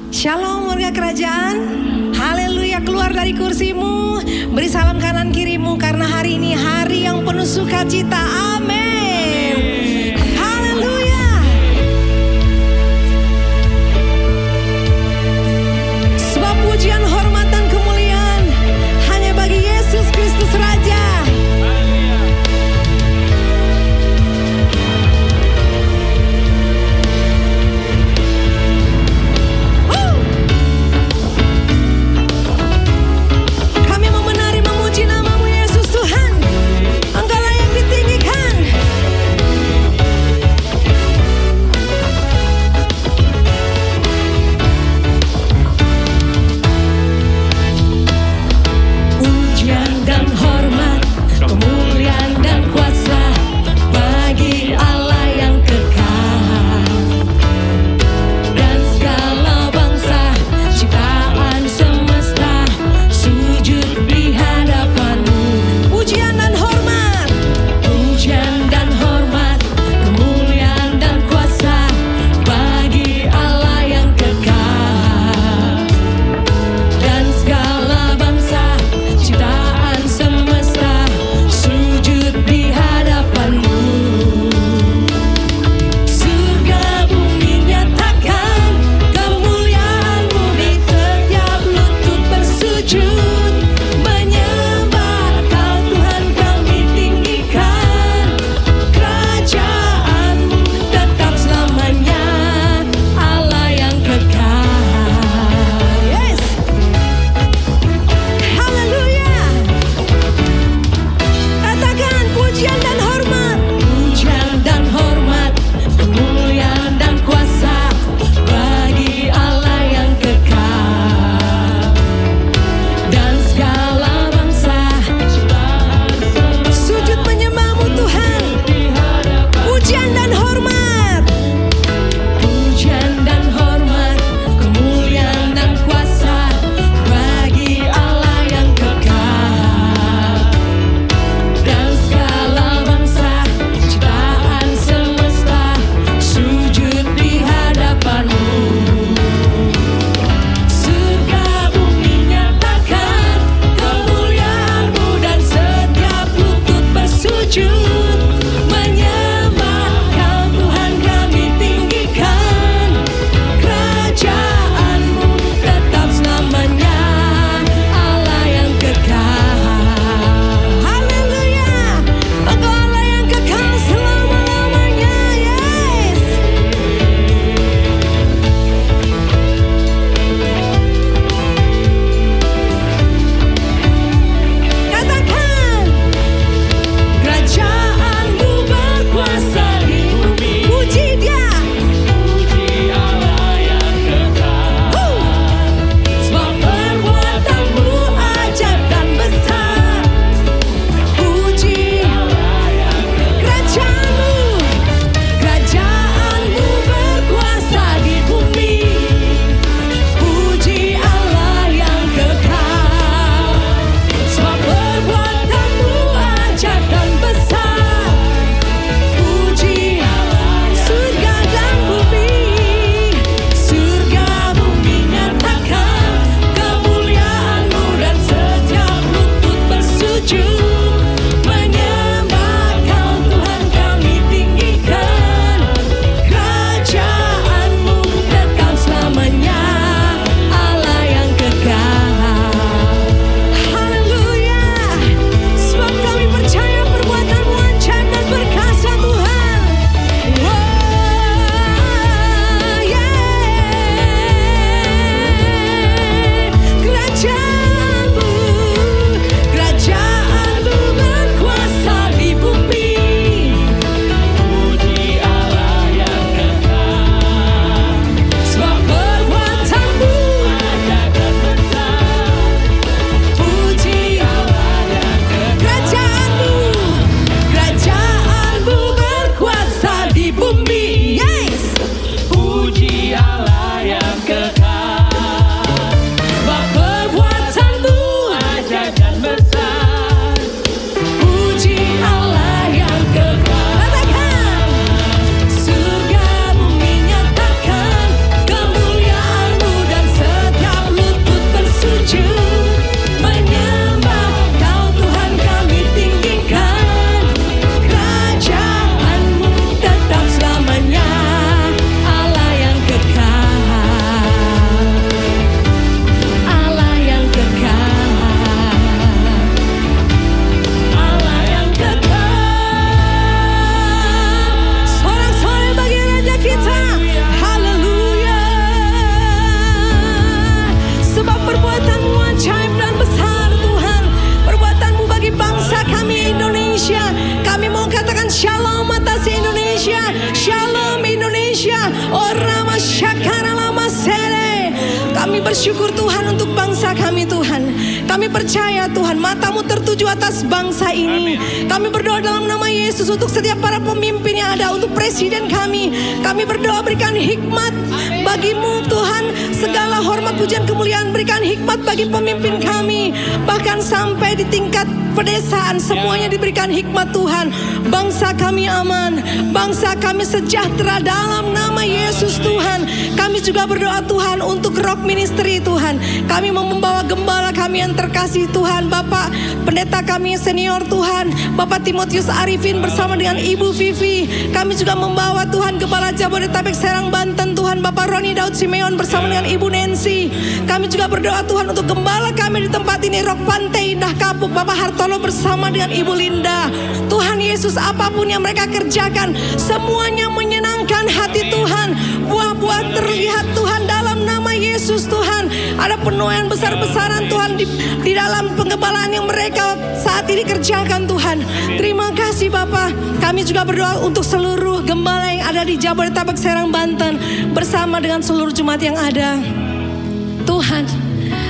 Shalom warga kerajaan. Haleluya, keluar dari kursimu, beri salam kanan kirimu karena hari ini hari yang penuh sukacita. Amin. Haleluya. Sebab pujian, hormat dan kemuliaan hanya bagi Yesus Kristus Raja. Kami mau menari memuji namamu Yesus Tuhan. Engkaulah yang ditinggikan. bersyukur Tuhan untuk bangsa kami Tuhan. Kami percaya Tuhan, matamu tertuju atas bangsa ini. Kami berdoa dalam nama Yesus untuk setiap para pemimpin yang ada, untuk presiden kami. Kami berdoa berikan hikmat bagimu Tuhan. Segala hormat, pujian, kemuliaan berikan hikmat bagi pemimpin kami. Bahkan sampai di tingkat pedesaan semuanya diberikan hikmat Tuhan. Bangsa kami aman, bangsa kami sejahtera dalam nama Yesus Tuhan. Kami juga berdoa Tuhan untuk Rock Ministry Tuhan. Kami mau membawa gembala kami yang terkasih Tuhan, Bapak pendeta kami senior Tuhan, Bapak Timotius Arifin bersama dengan Ibu Vivi. Kami juga membawa Tuhan Gembala Jabodetabek Serang Banten Tuhan, Bapak Roni Daud Simeon bersama dengan Ibu Nancy. Kami juga berdoa Tuhan untuk gembala kami di tempat ini, Rock Pantai Indah Kapuk, Bapak Hartono bersama dengan Ibu Linda. Tuhan Yesus, apapun yang mereka kerjakan semuanya menyenangkan hati Tuhan. Buah-buah terlihat Tuhan dalam nama Yesus Tuhan. Ada penuaian besar-besaran Tuhan di dalam pengembalaan yang mereka saat ini kerjakan Tuhan. Terima kasih Bapak. Kami juga berdoa untuk seluruh gembala yang ada di Jabodetabek Serang Banten bersama dengan seluruh jemaat yang ada. Tuhan,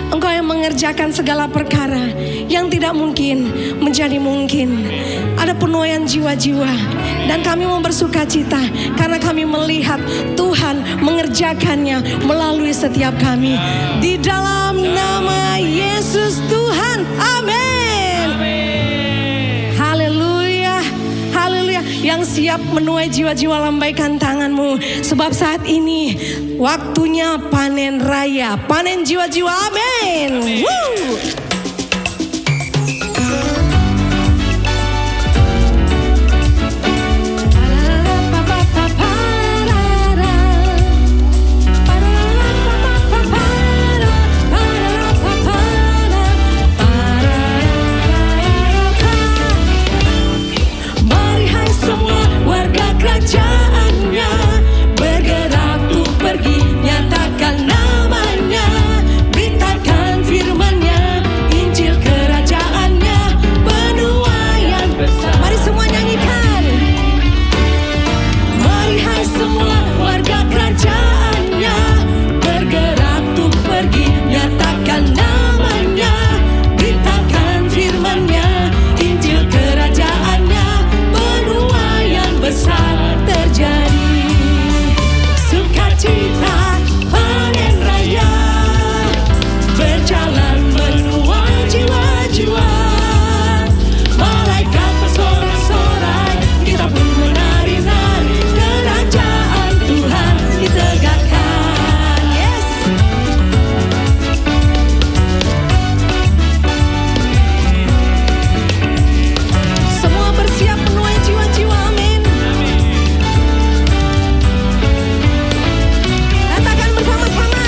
Engkau yang mengerjakan segala perkara yang tidak mungkin menjadi mungkin. Ada penuaian jiwa-jiwa dan kami mau bersuka cita karena kami melihat Tuhan mengerjakannya melalui setiap kami. Di dalam nama Yesus Tuhan, amin. Haleluya, haleluya. Yang siap menuai jiwa-jiwa, lambaikan tanganmu. Sebab saat ini waktunya panen raya, panen jiwa-jiwa, amin. Woo. Kerajaannya bergerak untuk pergi, nyatakan namanya, beritakan firman-Nya, Injil kerajaannya, penuaian besar. Mari semua nyanyikan. Mari hai semua warga kerajaannya, bergerak untuk pergi, nyatakan namanya, beritakan firman-Nya, Injil kerajaannya, penuaian besar terjadi. Sukacita panen raya, berjalan menuai jiwa-jiwa. Malaikat bersorak-sorai, kita pun menari-nari, kerajaan Tuhan ditegakkan. Yes. Semua bersiap menuai jiwa-jiwa, amin. Katakan bersama-sama.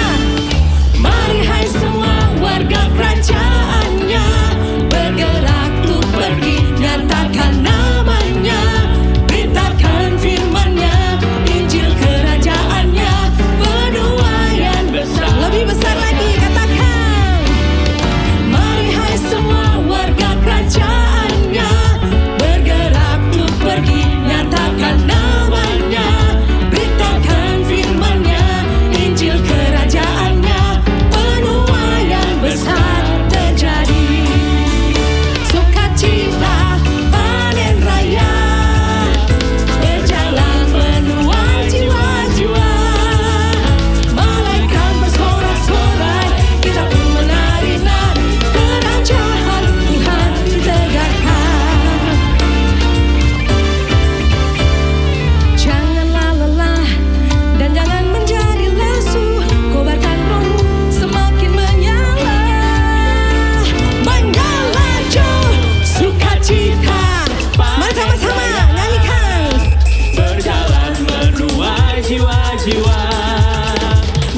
Mari hai semua warga kerajaannya, bergerak untuk pergi, nyatakan namanya, beritakan firman-Nya, Injil kerajaannya, penuaian besar. Lebih besar lagi, katakan. Mari hai semua warga kerajaannya, bergerak untuk pergi, nyatakan namanya, beritakan firman-Nya, Injil kerajaannya, penuaian besar terjadi. Sukacita panen raya, berjalan menuai jiwa-jiwa. Malaikat bersorak-sorai, kita pun menari-nari, kerajaan Tuhan ditegakkan. Janganlah lelah dan jangan menjadi lesu, kobarkan rohmu semakin menyala. Mengalaju sukacita. Mari sama-sama nyanyikan. Berjalan menuai jiwa-jiwa.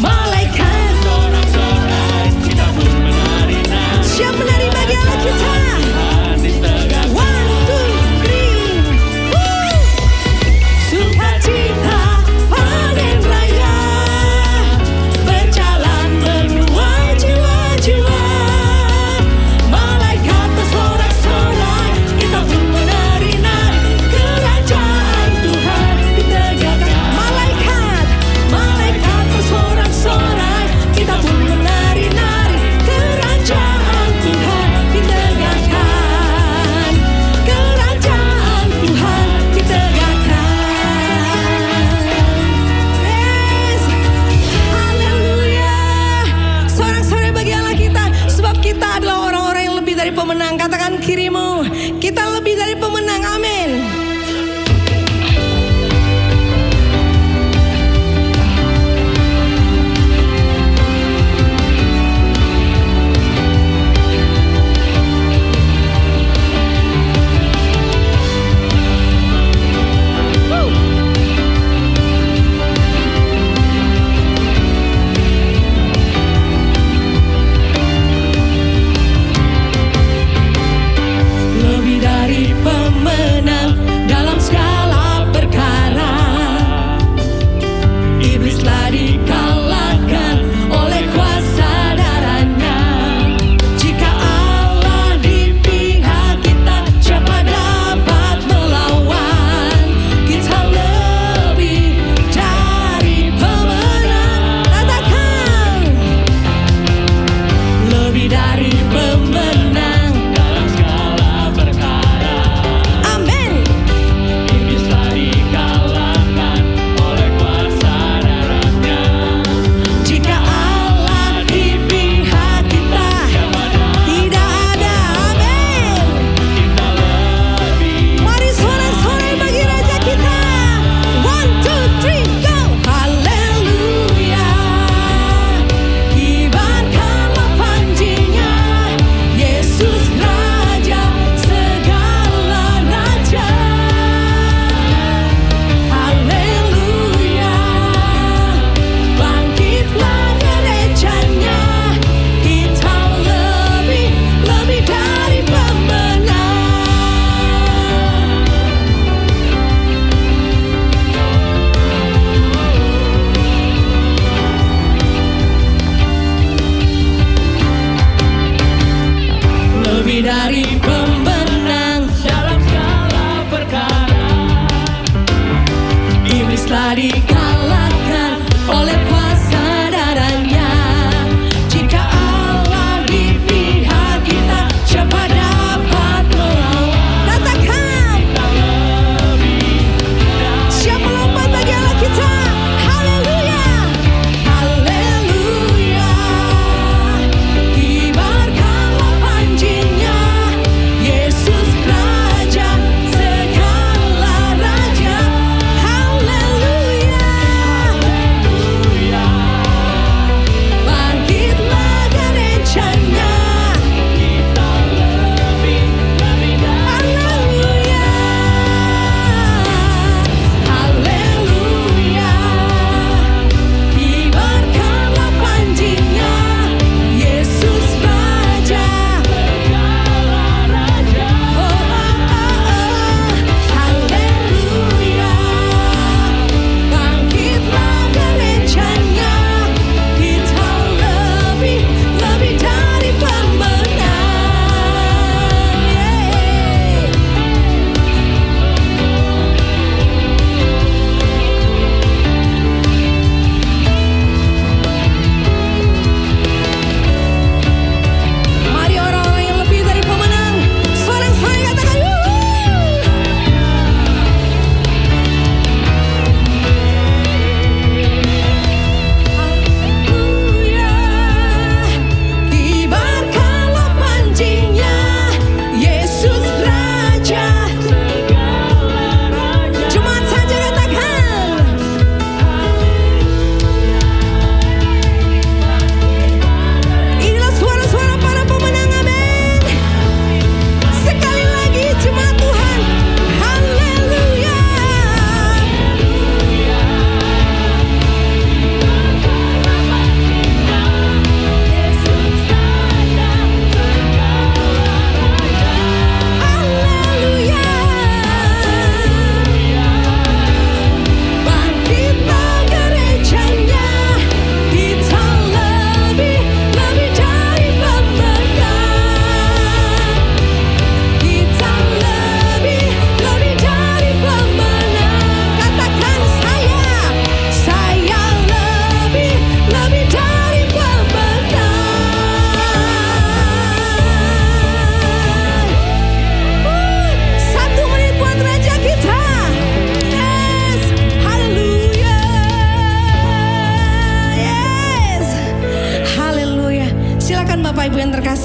Malaikat Sorak-sorai, kita pun menari-nari, siap menerima dialog kita. Tuhan ditegakkan. 1, 2, 3. Woo! Sukacita panen raya, berjalan menuai jiwa-jiwa. Malaikat bersorak-sorai, kita pun menari-nari, kerajaan Tuhan ditegakkan. Malaikat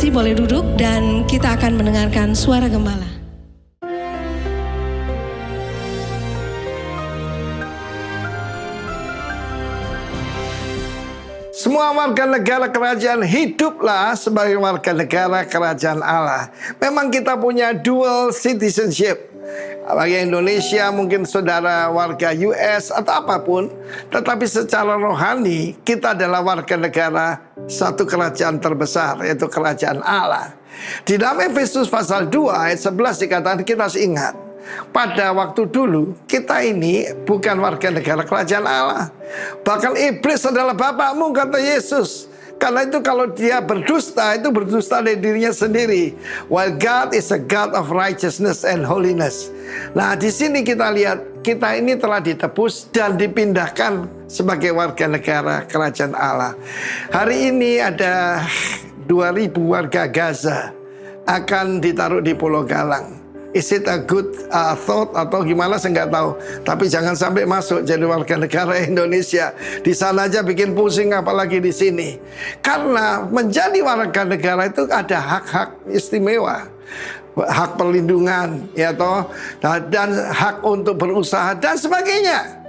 kasih boleh duduk dan kita akan mendengarkan suara gembala. Semua warga negara kerajaan hiduplah sebagai warga negara kerajaan Allah. Memang kita punya dual citizenship. Bagi Indonesia mungkin saudara warga US atau apapun, tetapi secara rohani kita adalah warga negara satu kerajaan terbesar, yaitu kerajaan Allah. Di dalam Efesus pasal 2 ayat 11 dikatakan, kita harus ingat, pada waktu dulu kita ini bukan warga negara kerajaan Allah. Bahkan iblis adalah bapakmu, kata Yesus. Karena itu kalau dia berdusta, itu berdusta dari dirinya sendiri. While God is a God of righteousness and holiness. Nah, di sini kita lihat, kita ini telah ditebus dan dipindahkan sebagai warga negara kerajaan Allah. Hari ini ada 2.000 warga Gaza akan ditaruh di Pulau Galang. Is it a good thought atau gimana, saya nggak tahu. Tapi jangan sampai masuk jadi warga negara Indonesia. Di sana aja bikin pusing, apalagi di sini. Karena menjadi warga negara itu ada hak-hak istimewa. Hak perlindungan, ya toh, dan hak untuk berusaha dan sebagainya.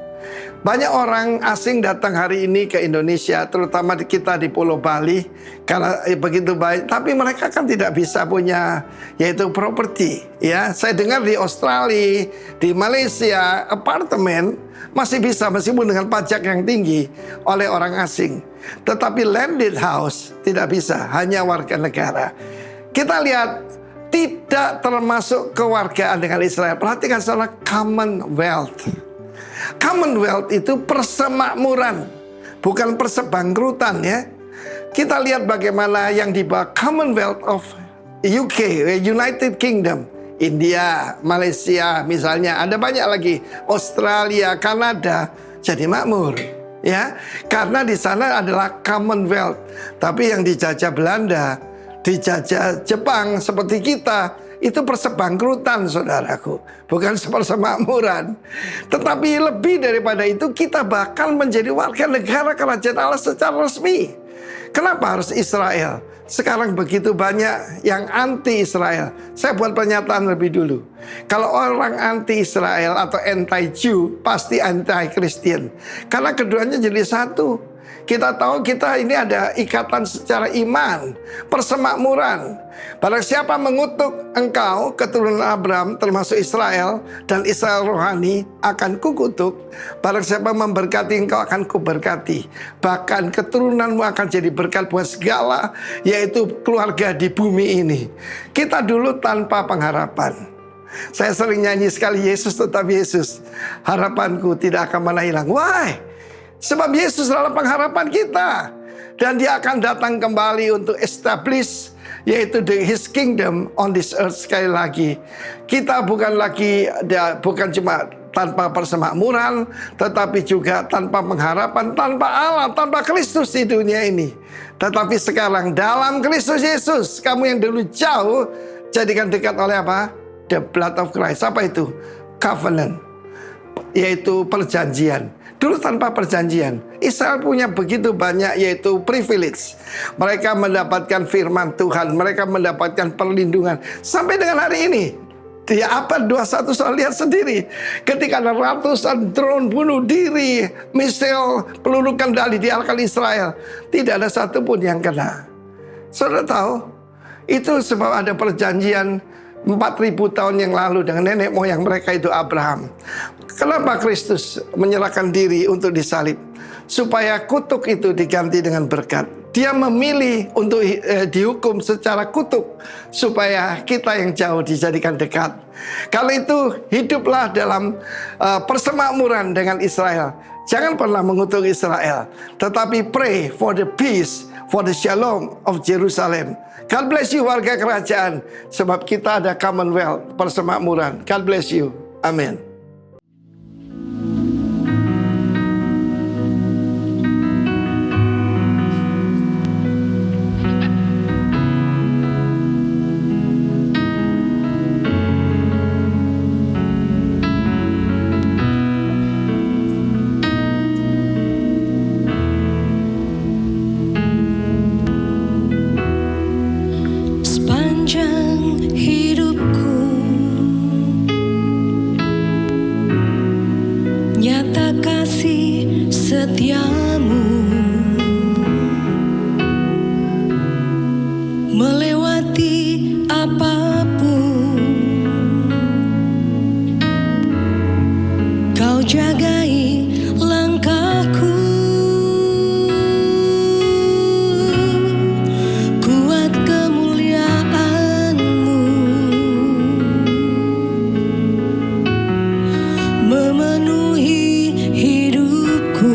Banyak orang asing datang hari ini ke Indonesia, terutama kita di Pulau Bali, karena begitu baik. Tapi mereka kan tidak bisa punya, yaitu properti. Ya, saya dengar di Australia, di Malaysia, apartemen masih bisa meskipun dengan pajak yang tinggi oleh orang asing. Tetapi landed house tidak bisa, hanya warga negara. Kita lihat, tidak termasuk kewargaan dengan Israel. Perhatikan salah, Commonwealth. Commonwealth itu persemakmuran, bukan persebangkrutan ya. Kita lihat bagaimana yang di bawah Commonwealth of UK, United Kingdom, India, Malaysia misalnya, ada banyak lagi, Australia, Kanada, jadi makmur. Ya, karena di sana adalah Commonwealth. Tapi yang dijajah Belanda, dijajah Jepang seperti kita, itu persebangkrutan, saudaraku, bukan persemakmuran. Tetapi lebih daripada itu, kita bahkan menjadi warga negara kerajaan Allah secara resmi. Kenapa harus Israel? Sekarang begitu banyak yang anti Israel. Saya buat pernyataan lebih dulu. Kalau orang anti Israel atau anti-Jew, pasti anti-Christian. Karena keduanya jadi satu. Kita tahu kita ini ada ikatan secara iman, persemakmuran. Barang siapa mengutuk engkau, keturunan Abraham termasuk Israel, dan Israel rohani, akan kukutuk. Barang siapa memberkati engkau, akan kuberkati. Bahkan keturunanmu akan jadi berkat buat segala, yaitu keluarga di bumi ini. Kita dulu tanpa pengharapan. Saya sering nyanyi sekali, Yesus tetap Yesus, harapanku tidak akan pernah hilang. Why? Sebab Yesus adalah pengharapan kita. Dan dia akan datang kembali untuk establish, yaitu His kingdom on this earth. Sekali lagi, kita bukan cuma tanpa persemakmuran, tetapi juga tanpa pengharapan, tanpa Allah, tanpa Kristus di dunia ini. Tetapi sekarang dalam Kristus Yesus, kamu yang dulu jauh, jadikan dekat oleh apa? The blood of Christ. Apa itu? Covenant, yaitu perjanjian. Dulu tanpa perjanjian, Israel punya begitu banyak, yaitu privilege. Mereka mendapatkan firman Tuhan, mereka mendapatkan perlindungan. Sampai dengan hari ini, di abad 21 saya lihat sendiri, ketika ada ratusan drone bunuh diri, misil peluru kendali diarahkan Israel, tidak ada satupun yang kena. Saudara tahu, itu sebab ada perjanjian 4.000 tahun yang lalu dengan nenek moyang mereka, itu Abraham. Kenapa Kristus menyerahkan diri untuk disalib? Supaya kutuk itu diganti dengan berkat. Dia memilih untuk dihukum secara kutuk, supaya kita yang jauh dijadikan dekat. Kalau itu, hiduplah dalam persemakmuran dengan Israel. Jangan pernah mengutuk Israel, tetapi pray for the peace, for the shalom of Jerusalem. God bless you warga kerajaan, sebab kita ada Commonwealth, persemakmuran. God bless you. Amin. setiamu melewati apapun. Kau jagai langkahku, kuat kemuliaan-Mu memenuhi hidupku.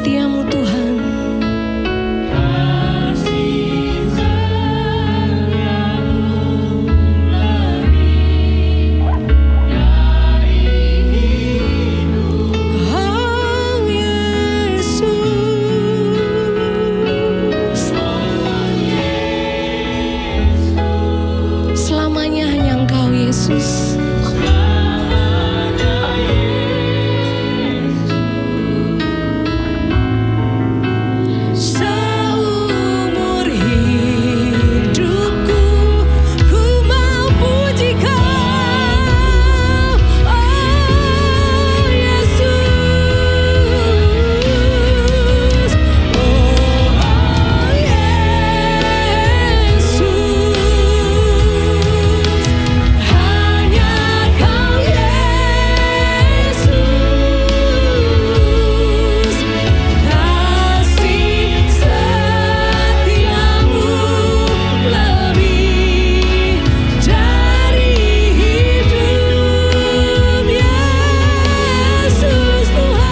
setiamu Tuhan. Oh Yesus, selamanya hanya Engkau Yesus. Seumur hidupku ku mau puji Kau, oh Yesus, oh Yesus, hanya Kau Yesus, kasih setiamu lebih dari hidup, Yesus Tuhan.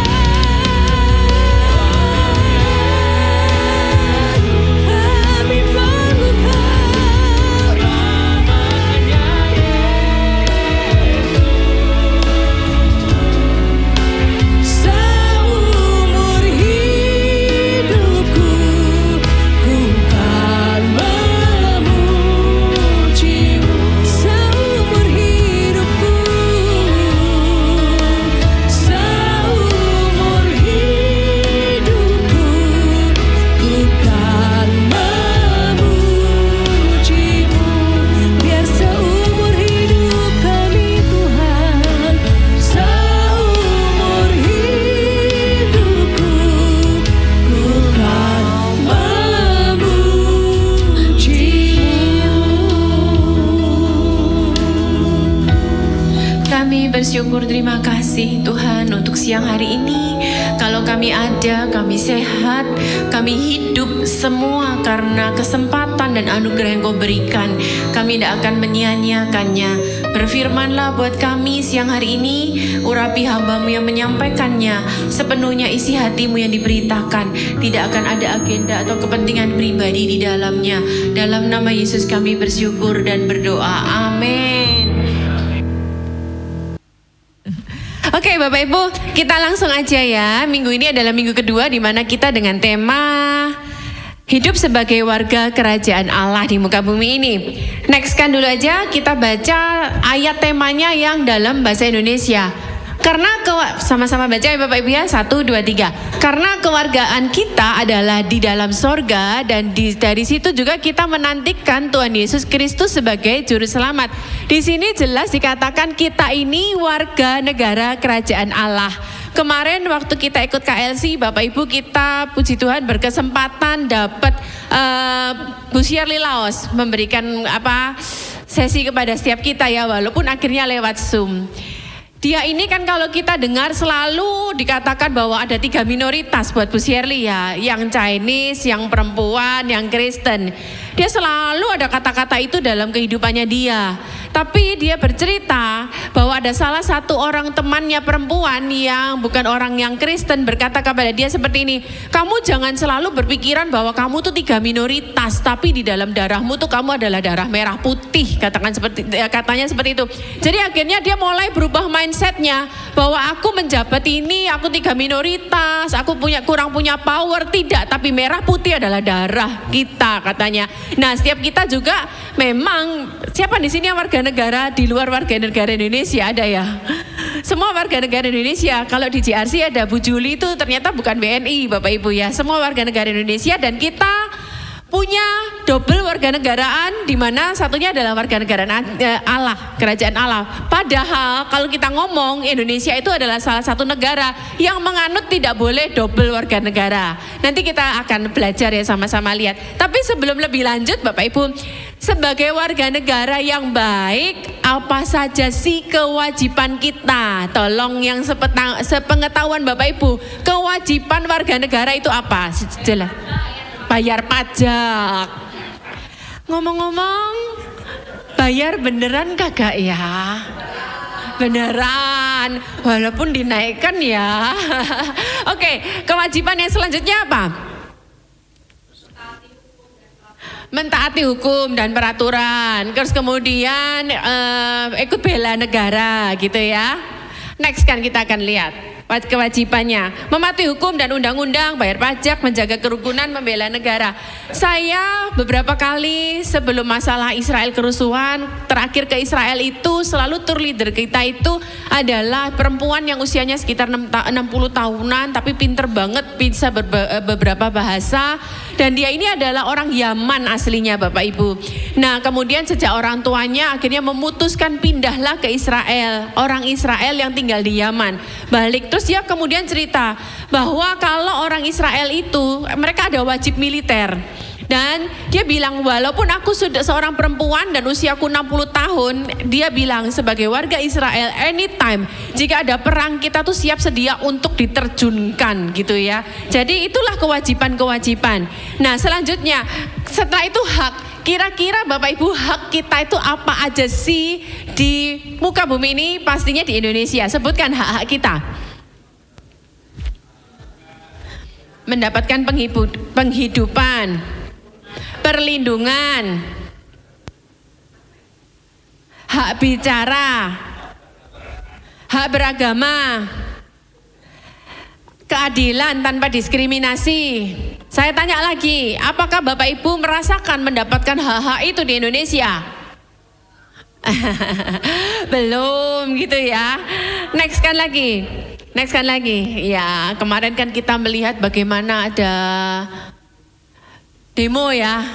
Kami perlu Kau, seumur hidupku ku kan memuji-Mu. Seumur hidupku, seumur hidupku ku kan memuji-Mu. Biar seumur hidup kami Tuhan, seumur hidupku ku kan memuji-Mu. Kami bersyukur, terima kasih Tuhan untuk siang hari ini. Kalau kami ada, kami sehat, kami hidup semua karena kesempatan dan anugerah yang Kau berikan. Kami tidak akan menyia-nyiakannya. Berfirmanlah buat kami siang hari ini, urapi hamba-Mu yang menyampaikannya, sepenuhnya isi hati-Mu yang diberitakan. Tidak akan ada agenda atau kepentingan pribadi di dalamnya. Dalam nama Yesus kami bersyukur dan berdoa. Amin. Oke Bapak Ibu, kita langsung aja ya. Minggu ini adalah minggu kedua di mana kita dengan tema hidup sebagai warga kerajaan Allah di muka bumi ini. Nextkan dulu aja, kita baca ayat temanya yang dalam bahasa Indonesia. Karena sama-sama baca ya Bapak Ibu ya, 1, 2, 3. Karena kewargaan kita adalah di dalam sorga, dan dari situ juga kita menantikan Tuhan Yesus Kristus sebagai juru selamat. Di sini jelas dikatakan kita ini warga negara kerajaan Allah. Kemarin waktu kita ikut KLC, Bapak Ibu, kita puji Tuhan berkesempatan dapat Bu Shirley Laos memberikan sesi kepada setiap kita ya, walaupun akhirnya lewat Zoom. Dia ini kan kalau kita dengar selalu dikatakan bahwa ada 3 minoritas buat Bu Shirley ya, yang Chinese, yang perempuan, yang Kristen. Dia selalu ada kata-kata itu dalam kehidupannya dia. Tapi dia bercerita bahwa ada salah satu orang temannya perempuan yang bukan orang yang Kristen berkata kepada dia seperti ini, kamu jangan selalu berpikiran bahwa kamu tuh 3 minoritas, tapi di dalam darahmu tuh kamu adalah darah merah putih, katanya seperti itu. Jadi akhirnya dia mulai berubah mindsetnya bahwa aku menjabat ini, aku 3 minoritas, aku kurang punya power, tidak, tapi merah putih adalah darah kita katanya. Nah setiap kita juga memang, siapa di sini yang warga negara di luar warga negara Indonesia ada ya? Semua warga negara Indonesia. Kalau di JRC ada Bu Juli itu ternyata bukan BNI Bapak Ibu ya. Semua warga negara Indonesia, dan kita punya double warga negaraan, di mana satunya adalah warga negara Allah, kerajaan Allah. Padahal kalau kita ngomong Indonesia itu adalah salah satu negara yang menganut tidak boleh double warga negara. Nanti kita akan belajar ya sama-sama lihat. Tapi sebelum lebih lanjut Bapak Ibu, sebagai warga negara yang baik, apa saja sih kewajiban kita? Tolong yang sepengetahuan Bapak Ibu, kewajiban warga negara itu apa? Jelas. Bayar pajak. Ngomong-ngomong, bayar beneran kagak ya? Beneran, walaupun dinaikkan ya. Oke, kewajiban kewajiban yang selanjutnya apa? Mentaati hukum dan peraturan. Terus kemudian ikut bela negara gitu ya. Next kan kita akan lihat kewajibannya. Mematuhi hukum dan undang-undang, bayar pajak, menjaga kerukunan, membela negara. Saya beberapa kali sebelum masalah Israel kerusuhan, terakhir ke Israel itu selalu tour leader kita itu adalah perempuan yang usianya sekitar 60 tahunan tapi pinter banget, bisa beberapa bahasa, dan dia ini adalah orang Yaman aslinya Bapak Ibu. Nah kemudian sejak orang tuanya akhirnya memutuskan pindahlah ke Israel, orang Israel yang tinggal di Yaman balik. Terus dia kemudian cerita bahwa kalau orang Israel itu mereka ada wajib militer. Dan dia bilang walaupun aku sudah seorang perempuan dan usiaku 60 tahun, dia bilang sebagai warga Israel anytime jika ada perang kita tuh siap sedia untuk diterjunkan gitu ya. Jadi itulah kewajiban-kewajiban. Nah selanjutnya setelah itu hak. Kira-kira Bapak Ibu hak kita itu apa aja sih di muka bumi ini, pastinya di Indonesia. Sebutkan hak-hak kita. Mendapatkan penghidupan, perlindungan, hak bicara, hak beragama, keadilan tanpa diskriminasi. Saya tanya lagi, apakah Bapak Ibu merasakan mendapatkan hak-hak itu di Indonesia? Belum gitu ya. Next kan lagi. Ya, kemarin kan kita melihat bagaimana ada demo ya.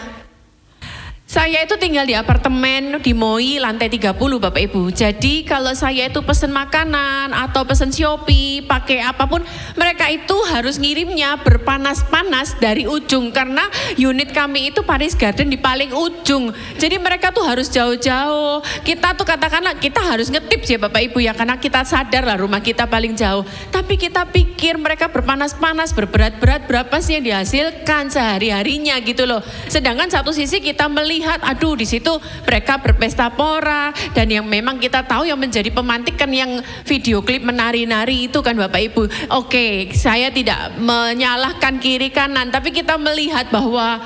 Saya itu tinggal di apartemen di Moi lantai 30 Bapak Ibu. Jadi kalau saya itu pesen makanan atau pesen Shopee, pakai apapun, mereka itu harus ngirimnya berpanas-panas dari ujung. Karena unit kami itu Paris Garden di paling ujung. Jadi mereka tuh harus jauh-jauh. Kita tuh katakanlah kita harus ngetip ya Bapak Ibu ya. Karena kita sadar lah rumah kita paling jauh. Tapi kita pikir mereka berpanas-panas, berberat-berat, berapa sih yang dihasilkan sehari-harinya gitu loh. Sedangkan satu sisi kita melihat aduh di situ mereka berpesta pora, dan yang memang kita tahu yang menjadi pemantik kan yang video klip menari-nari itu kan Bapak Ibu. Oke, saya tidak menyalahkan kiri kanan, tapi kita melihat bahwa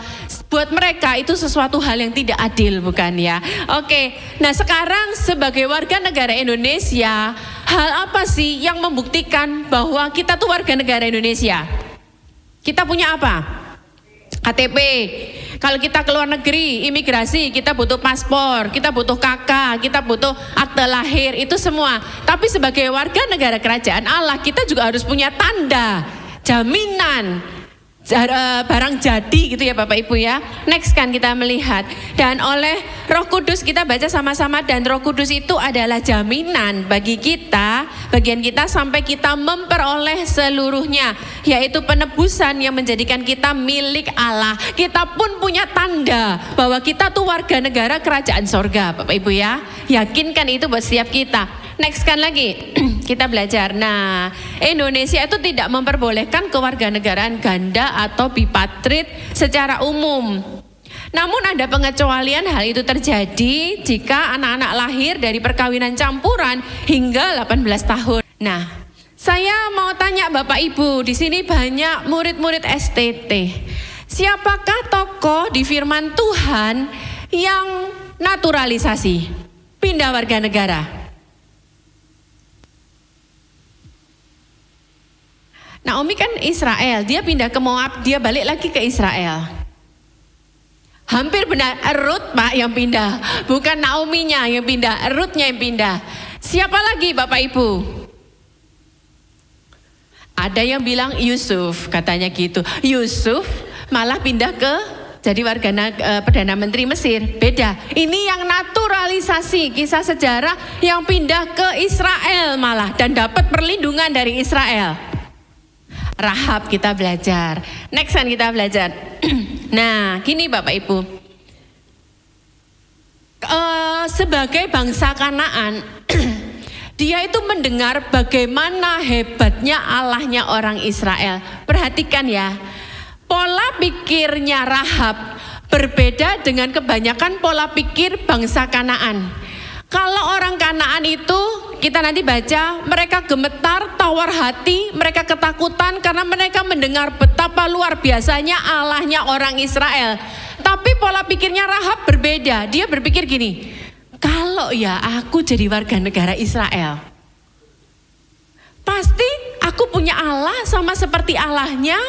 buat mereka itu sesuatu hal yang tidak adil, bukan ya? Oke, nah sekarang sebagai warga negara Indonesia, hal apa sih yang membuktikan bahwa kita tuh warga negara Indonesia? Kita punya apa? KTP. Kalau kita keluar negeri, imigrasi, kita butuh paspor, kita butuh KK, kita butuh akte lahir, itu semua. Tapi sebagai warga negara kerajaan Allah, kita juga harus punya tanda, jaminan, barang jadi gitu ya Bapak Ibu ya. Next kan kita melihat, dan oleh Roh Kudus kita baca sama-sama, dan Roh Kudus itu adalah jaminan bagi kita, bagian kita sampai kita memperoleh seluruhnya, yaitu penebusan yang menjadikan kita milik Allah. Kita pun punya tanda bahwa kita tuh warga negara kerajaan sorga Bapak Ibu ya. Yakinkan itu buat setiap kita. Next kan lagi kita belajar. Nah, Indonesia itu tidak memperbolehkan kewarganegaraan ganda atau bipatrit secara umum. Namun ada pengecualian hal itu terjadi jika anak-anak lahir dari perkawinan campuran hingga 18 tahun. Nah, saya mau tanya Bapak Ibu, di sini banyak murid-murid STT. Siapakah tokoh di firman Tuhan yang naturalisasi, pindah warga negara? Naomi kan Israel, dia pindah ke Moab, dia balik lagi ke Israel. Hampir benar, Ruth Pak yang pindah, bukan Naominya yang pindah, Ruthnya yang pindah. Siapa lagi Bapak Ibu? Ada yang bilang Yusuf, katanya gitu. Yusuf malah pindah ke jadi warga Perdana Menteri Mesir. Beda, ini yang naturalisasi, kisah sejarah yang pindah ke Israel malah dan dapat perlindungan dari Israel. Rahab kita belajar. Next kan kita belajar. Nah, gini Bapak Ibu. Sebagai bangsa Kanaan, dia itu mendengar bagaimana hebatnya Allahnya orang Israel. Perhatikan ya, pola pikirnya Rahab berbeda dengan kebanyakan pola pikir bangsa Kanaan. Kalau orang Kanaan itu kita nanti baca, mereka gemetar, tawar hati, mereka ketakutan karena mereka mendengar betapa luar biasanya Allahnya orang Israel. Tapi pola pikirnya Rahab berbeda. Dia berpikir gini, kalau ya aku jadi warga negara Israel, pasti aku punya Allah sama seperti Allahnya.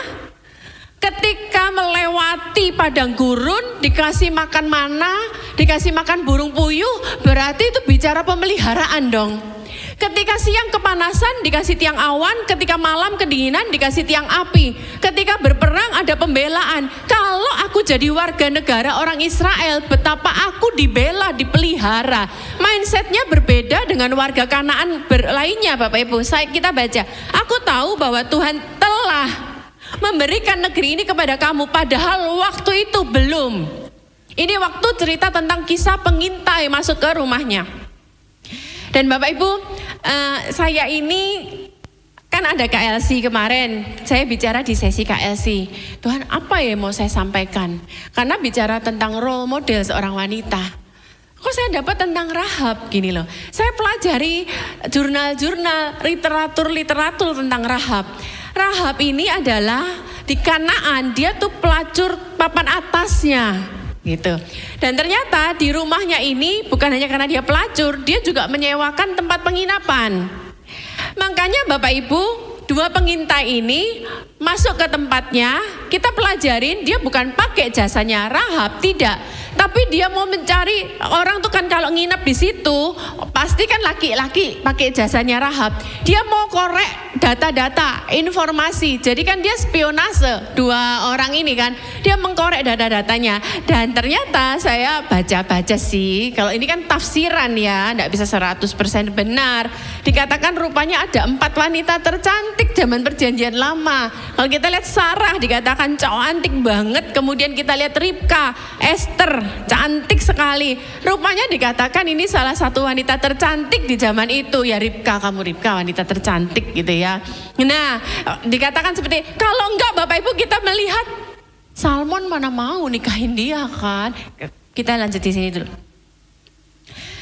Ketika melewati padang gurun, dikasih makan mana, dikasih makan burung puyuh, berarti itu bicara pemeliharaan dong. Ketika siang kepanasan, dikasih tiang awan, ketika malam kedinginan, dikasih tiang api. Ketika berperang ada pembelaan. Kalau aku jadi warga negara orang Israel, betapa aku dibela, dipelihara. Mindsetnya berbeda dengan warga Kanaan lainnya, Bapak Ibu. Kita baca, aku tahu bahwa Tuhan telah memberikan negeri ini kepada kamu, padahal waktu itu belum. Ini waktu cerita tentang kisah pengintai masuk ke rumahnya. Dan Bapak Ibu, saya ini kan ada KLC kemarin, saya bicara di sesi KLC. Tuhan, apa ya mau saya sampaikan? Karena bicara tentang role model seorang wanita. Kok saya dapat tentang Rahab gini loh. Saya pelajari jurnal-jurnal, literatur tentang Rahab. Rahab ini adalah di Kanaan, dia tuh pelacur papan atasnya gitu. Dan ternyata di rumahnya ini bukan hanya karena dia pelacur, dia juga menyewakan tempat penginapan. Makanya Bapak Ibu, dua pengintai ini masuk ke tempatnya, kita pelajarin dia bukan pakai jasanya Rahab, tidak. Tapi dia mau mencari orang tuh kan kalau nginep di situ pasti kan laki-laki pakai jasanya Rahab. Dia mau korek data-data, informasi. Jadi kan dia spionase dua orang ini kan. Dia mengkorek data-datanya. Dan ternyata saya baca-baca sih, kalau ini kan tafsiran ya, enggak bisa 100% benar. Dikatakan rupanya ada 4 wanita tercantik zaman perjanjian lama. Kalau kita lihat Sarah dikatakan cantik banget. Kemudian kita lihat Ribka, Esther, cantik sekali. Rupanya dikatakan ini salah satu wanita tercantik di zaman itu. Ya Ribka, kamu Ribka wanita tercantik gitu ya. Nah dikatakan seperti, kalau enggak Bapak Ibu kita melihat Salmon mana mau nikahin dia kan. Kita lanjut di sini dulu.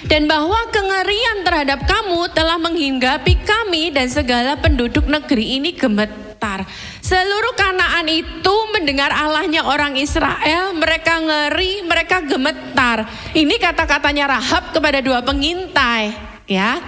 Dan bahwa kengerian terhadap kamu telah menghinggapi kami dan segala penduduk negeri ini gemetar. Seluruh Kanaan itu mendengar Allahnya orang Israel, mereka ngeri, mereka gemetar. Ini kata-katanya Rahab kepada dua pengintai, ya.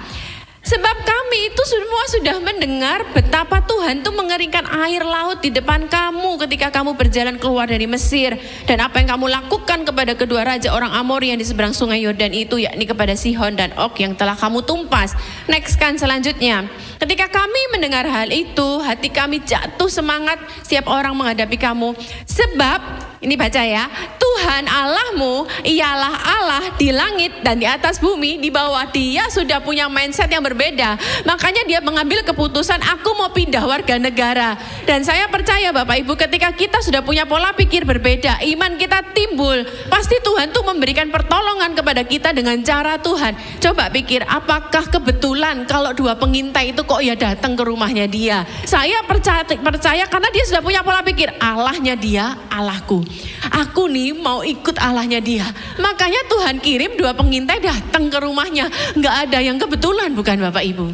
Sebab kami itu semua sudah mendengar betapa Tuhan itu mengeringkan air laut di depan kamu ketika kamu berjalan keluar dari Mesir. Dan apa yang kamu lakukan kepada kedua raja orang Amori yang di seberang sungai Yordan itu, yakni kepada Sihon dan Og yang telah kamu tumpas. Next kan selanjutnya. Ketika kami mendengar hal itu, hati kami jatuh semangat setiap orang menghadapi kamu. Sebab, ini baca ya, Tuhan Allahmu ialah Allah di langit dan di atas bumi, di bawah. Dia sudah punya mindset yang berbeda. Makanya dia mengambil keputusan, aku mau pindah warga negara. Dan saya percaya Bapak Ibu, ketika kita sudah punya pola pikir berbeda, iman kita timbul, pasti Tuhan tuh memberikan pertolongan kepada kita dengan cara Tuhan. Coba pikir, apakah kebetulan kalau dua pengintai itu kok ya datang ke rumahnya dia? Saya percaya karena dia sudah punya pola pikir, Allahnya dia, Allahku. Aku nih mau ikut Allahnya dia. Makanya Tuhan kirim dua pengintai datang ke rumahnya. Nggak ada yang kebetulan, bukan Bapak Ibu?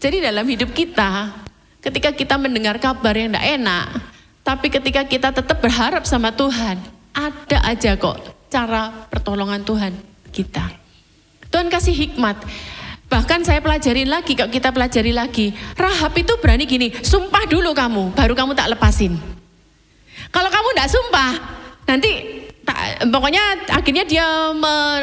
Jadi dalam hidup kita, ketika kita mendengar kabar yang tidak enak, tapi ketika kita tetap berharap sama Tuhan, ada aja kok cara pertolongan Tuhan kita. Tuhan kasih hikmat. Bahkan saya pelajarin lagi, kalau kita pelajari lagi, Rahab itu berani gini, sumpah dulu kamu, baru kamu tak lepasin. Kalau kamu tidak sumpah, nanti pokoknya akhirnya dia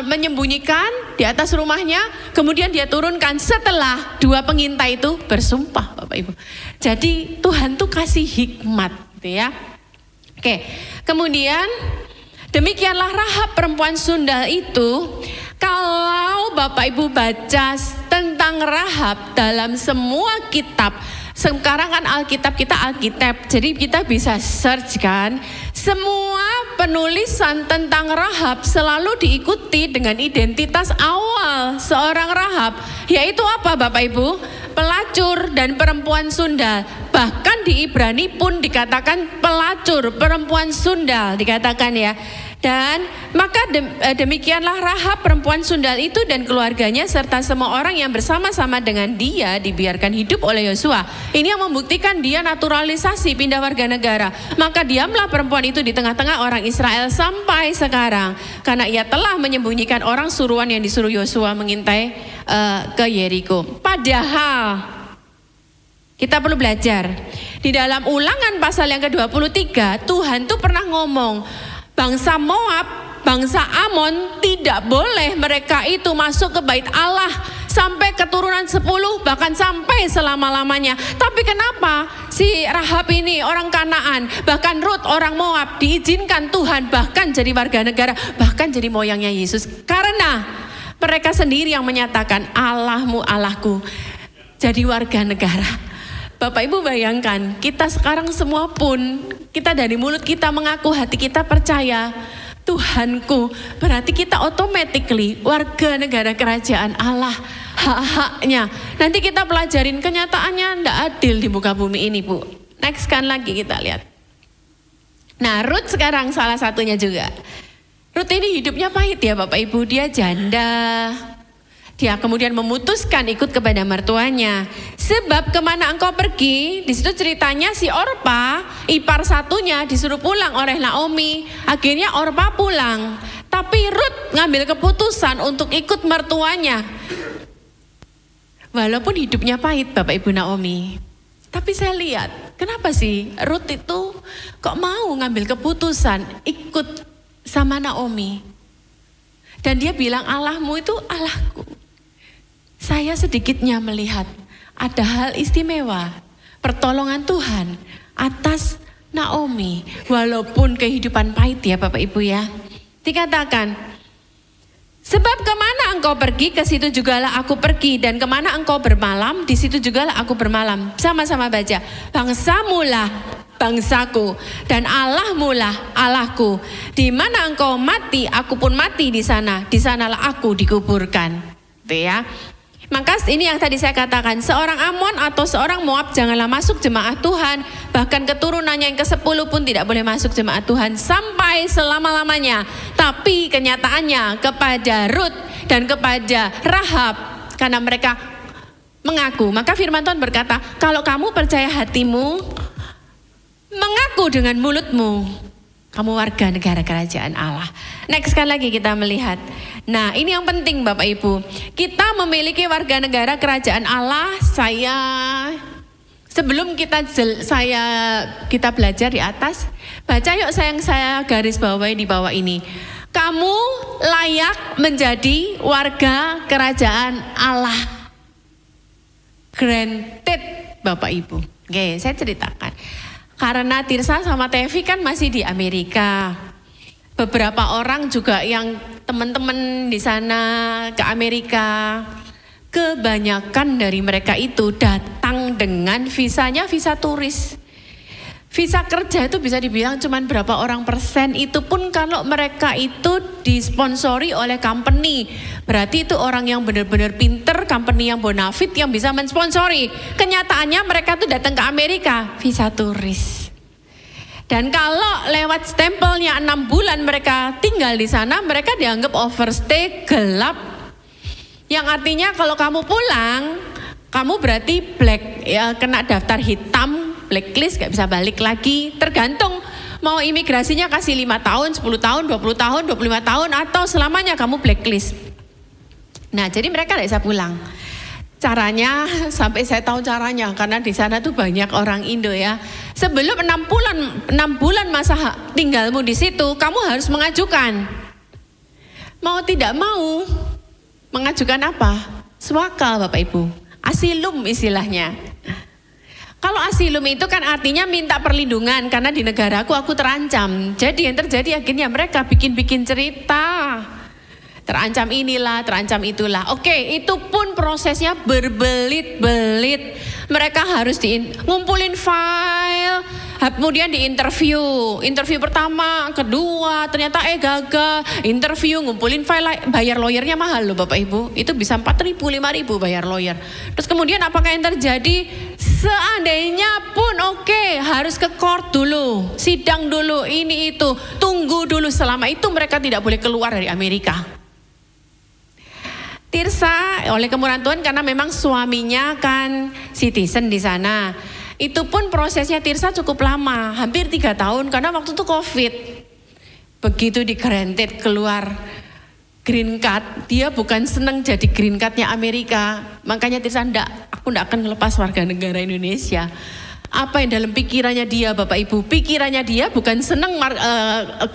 menyembunyikan di atas rumahnya, kemudian dia turunkan setelah dua pengintai itu bersumpah, Bapak Ibu. Jadi Tuhan tuh kasih hikmat, gitu ya. Oke, kemudian demikianlah Rahab perempuan sundal itu. Kalau Bapak Ibu baca tentang Rahab dalam semua kitab, sekarang kan Alkitab kita Alkitab, jadi kita bisa search kan. Semua penulisan tentang Rahab selalu diikuti dengan identitas awal seorang Rahab, yaitu apa Bapak Ibu? Pelacur dan perempuan sundal. Bahkan di Ibrani pun dikatakan pelacur, perempuan sundal dikatakan ya. Dan maka demikianlah Rahab perempuan sundal itu dan keluarganya serta semua orang yang bersama-sama dengan dia dibiarkan hidup oleh Yosua. Ini yang membuktikan dia naturalisasi, pindah warga negara. Maka diamlah perempuan itu di tengah-tengah orang Israel sampai sekarang, karena ia telah menyembunyikan orang suruhan yang disuruh Yosua mengintai ke Yeriko. Padahal kita perlu belajar di dalam Ulangan pasal yang ke-23, Tuhan tuh pernah ngomong, bangsa Moab, bangsa Amon tidak boleh mereka itu masuk ke bait Allah sampai keturunan 10, bahkan sampai selama-lamanya. Tapi kenapa si Rahab ini orang Kanaan, bahkan Rut orang Moab diizinkan Tuhan bahkan jadi warga negara, bahkan jadi moyangnya Yesus? Karena mereka sendiri yang menyatakan Allahmu Allahku, jadi warga negara. Bapak Ibu bayangkan, kita sekarang semua pun, kita dari mulut kita mengaku, hati kita percaya Tuhanku, berarti kita automatically warga negara kerajaan Allah, hak-haknya. Nanti kita pelajarin kenyataannya tidak adil di muka bumi ini, Bu. Next kan lagi kita lihat. Nah, Rut sekarang salah satunya juga. Rut ini hidupnya pahit ya Bapak Ibu, dia janda. Dia kemudian memutuskan ikut kepada mertuanya. Sebab kemana engkau pergi, di situ ceritanya si Orpa, ipar satunya disuruh pulang oleh Naomi. Akhirnya Orpa pulang. Tapi Rut ngambil keputusan untuk ikut mertuanya. Walaupun hidupnya pahit Bapak Ibu Naomi. Tapi saya lihat, kenapa sih Rut itu kok mau ngambil keputusan ikut sama Naomi. Dan dia bilang Allahmu itu Allahku. Saya sedikitnya melihat ada hal istimewa, pertolongan Tuhan atas Naomi. Walaupun kehidupan pahit ya Bapak Ibu ya. Dikatakan, sebab kemana engkau pergi, ke situ jugalah aku pergi. Dan kemana engkau bermalam, di situ jugalah aku bermalam. Sama-sama baca. Bangsamulah bangsaku dan Allahmu lah Allahku. Di mana engkau mati, aku pun mati di sana. Di sanalah aku dikuburkan. Itu ya. Maka ini yang tadi saya katakan, seorang Amon atau seorang Moab janganlah masuk jemaat Tuhan. Bahkan keturunannya yang ke-10 pun tidak boleh masuk jemaat Tuhan sampai selama-lamanya. Tapi kenyataannya kepada Rut dan kepada Rahab, karena mereka mengaku, maka firman Tuhan berkata, kalau kamu percaya hatimu, mengaku dengan mulutmu, kamu warga negara kerajaan Allah. Next sekali lagi kita melihat. Nah, ini yang penting Bapak Ibu. Kita memiliki warga negara kerajaan Allah. Sebelum kita belajar di atas, baca yuk saya garis bawahi di bawah ini. Kamu layak menjadi warga kerajaan Allah. Granted Bapak Ibu. Oke, saya ceritakan. Karena Tirsa sama Tevi kan masih di Amerika. Beberapa orang juga yang teman-teman di sana ke Amerika, kebanyakan dari mereka itu datang dengan visanya visa turis. Visa kerja itu bisa dibilang cuman berapa orang persen, itu pun kalau mereka itu disponsori oleh company. Berarti itu orang yang benar-benar pinter, company yang bonafit yang bisa mensponsori. Kenyataannya mereka tuh datang ke Amerika visa turis. Dan kalau lewat stempelnya 6 bulan mereka tinggal di sana, mereka dianggap overstay, gelap. Yang artinya kalau kamu pulang, kamu berarti black, ya, kena daftar hitam, blacklist, gak bisa balik lagi. Tergantung mau imigrasinya kasih 5 tahun, 10 tahun, 20 tahun, 25 tahun, atau selamanya kamu blacklist. Nah, jadi mereka gak bisa pulang. Caranya, sampai saya tahu caranya, karena di sana tuh banyak orang Indo ya. Sebelum 6 bulan masa tinggalmu di situ, kamu harus mengajukan. Mau tidak mau, mengajukan apa? Swaka Bapak Ibu, asilum istilahnya. Kalau asilum itu kan artinya minta perlindungan, karena di negaraku aku terancam. Jadi yang terjadi akhirnya mereka bikin-bikin cerita. Terancam inilah, terancam itulah. Oke, itu pun prosesnya berbelit-belit. Mereka harus ngumpulin file, kemudian diinterview. Interview pertama, kedua, ternyata gagal. Interview, ngumpulin file, bayar lawyernya mahal loh Bapak Ibu. Itu bisa 4.000, 5.000 bayar lawyer. Terus kemudian apakah yang terjadi? Seandainya pun oke, harus ke court dulu, sidang dulu, ini itu, tunggu dulu. Selama itu mereka tidak boleh keluar dari Amerika. Tirsa oleh kemurahan Tuhan karena memang suaminya kan citizen di sana. Itu pun prosesnya Tirsa cukup lama, hampir 3 tahun karena waktu itu COVID. Begitu di granted keluar green card, dia bukan seneng jadi green cardnya Amerika. Makanya Tirsa aku ndak akan ngelepas warga negara Indonesia. Apa yang dalam pikirannya dia Bapak Ibu? Pikirannya dia bukan seneng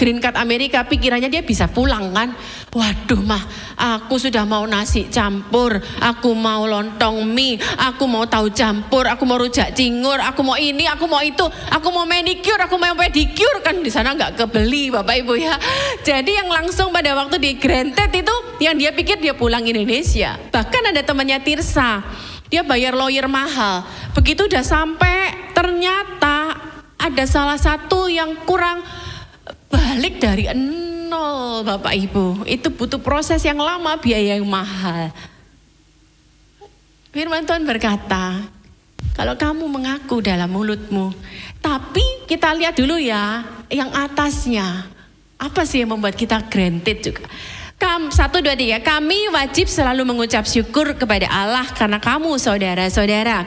green card Amerika, pikirannya dia bisa pulang kan. Waduh mah, aku sudah mau nasi campur, aku mau lontong mie, aku mau tahu campur, aku mau rujak cingur, aku mau ini, aku mau itu, aku mau manicure, aku mau pedicure, kan di sana nggak kebeli Bapak Ibu ya. Jadi yang langsung pada waktu di granted itu, yang dia pikir dia pulang Indonesia. Bahkan ada temannya Tirsa, dia bayar lawyer mahal. Begitu udah sampai, ternyata ada salah satu yang kurang balik dari nol Bapak Ibu. Itu butuh proses yang lama, biaya yang mahal. Firman Tuhan berkata, kalau kamu mengaku dalam mulutmu, tapi kita lihat dulu ya yang atasnya. Apa sih yang membuat kita granted juga? 1, 2, 3, kami wajib selalu mengucap syukur kepada Allah karena kamu saudara-saudara.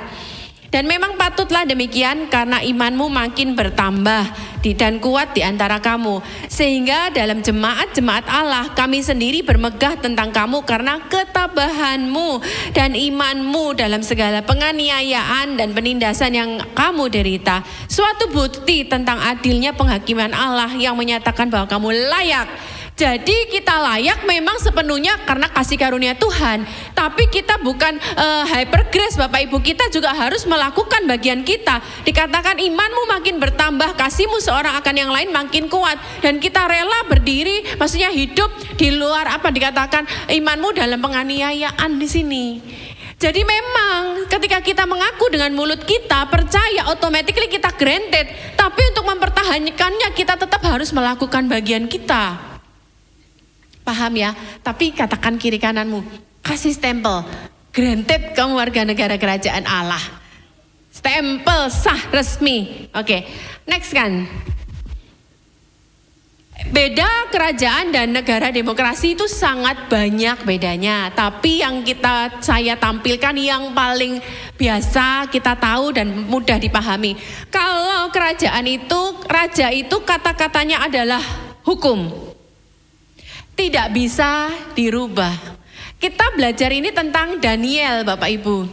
Dan memang patutlah demikian karena imanmu makin bertambah dan kuat di antara kamu. Sehingga dalam jemaat-jemaat Allah kami sendiri bermegah tentang kamu karena ketabahanmu dan imanmu dalam segala penganiayaan dan penindasan yang kamu derita. Suatu bukti tentang adilnya penghakiman Allah yang menyatakan bahwa kamu layak. Jadi kita layak memang sepenuhnya karena kasih karunia Tuhan. Tapi kita bukan hyper grace Bapak Ibu. Kita juga harus melakukan bagian kita. Dikatakan imanmu makin bertambah, kasihmu seorang akan yang lain makin kuat. Dan kita rela berdiri, maksudnya hidup di luar apa dikatakan imanmu dalam penganiayaan di sini. Jadi memang ketika kita mengaku dengan mulut kita, percaya automatically kita granted. Tapi untuk mempertahankannya kita tetap harus melakukan bagian kita. Paham ya? Tapi katakan kiri kananmu, kasih stempel, granted kamu warga negara kerajaan Allah. Stempel sah resmi. Oke, next kan. Beda kerajaan dan negara demokrasi itu sangat banyak bedanya. Tapi yang saya tampilkan yang paling biasa kita tahu dan mudah dipahami. Kalau kerajaan itu, raja itu kata-katanya adalah hukum. Tidak bisa dirubah. Kita belajar ini tentang Daniel Bapak Ibu.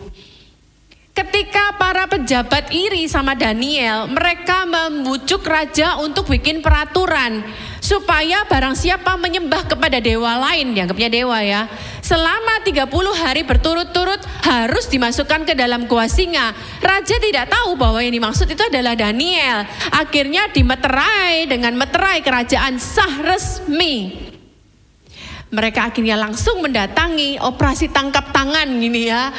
Ketika para pejabat iri sama Daniel, mereka membujuk raja untuk bikin peraturan. Supaya barang siapa menyembah kepada dewa lain, dianggapnya dewa ya. Selama 30 hari berturut-turut harus dimasukkan ke dalam gua singa. Raja tidak tahu bahwa yang dimaksud itu adalah Daniel. Akhirnya dimeterai dengan meterai kerajaan sah resmi. Mereka akhirnya langsung mendatangi operasi tangkap tangan gini ya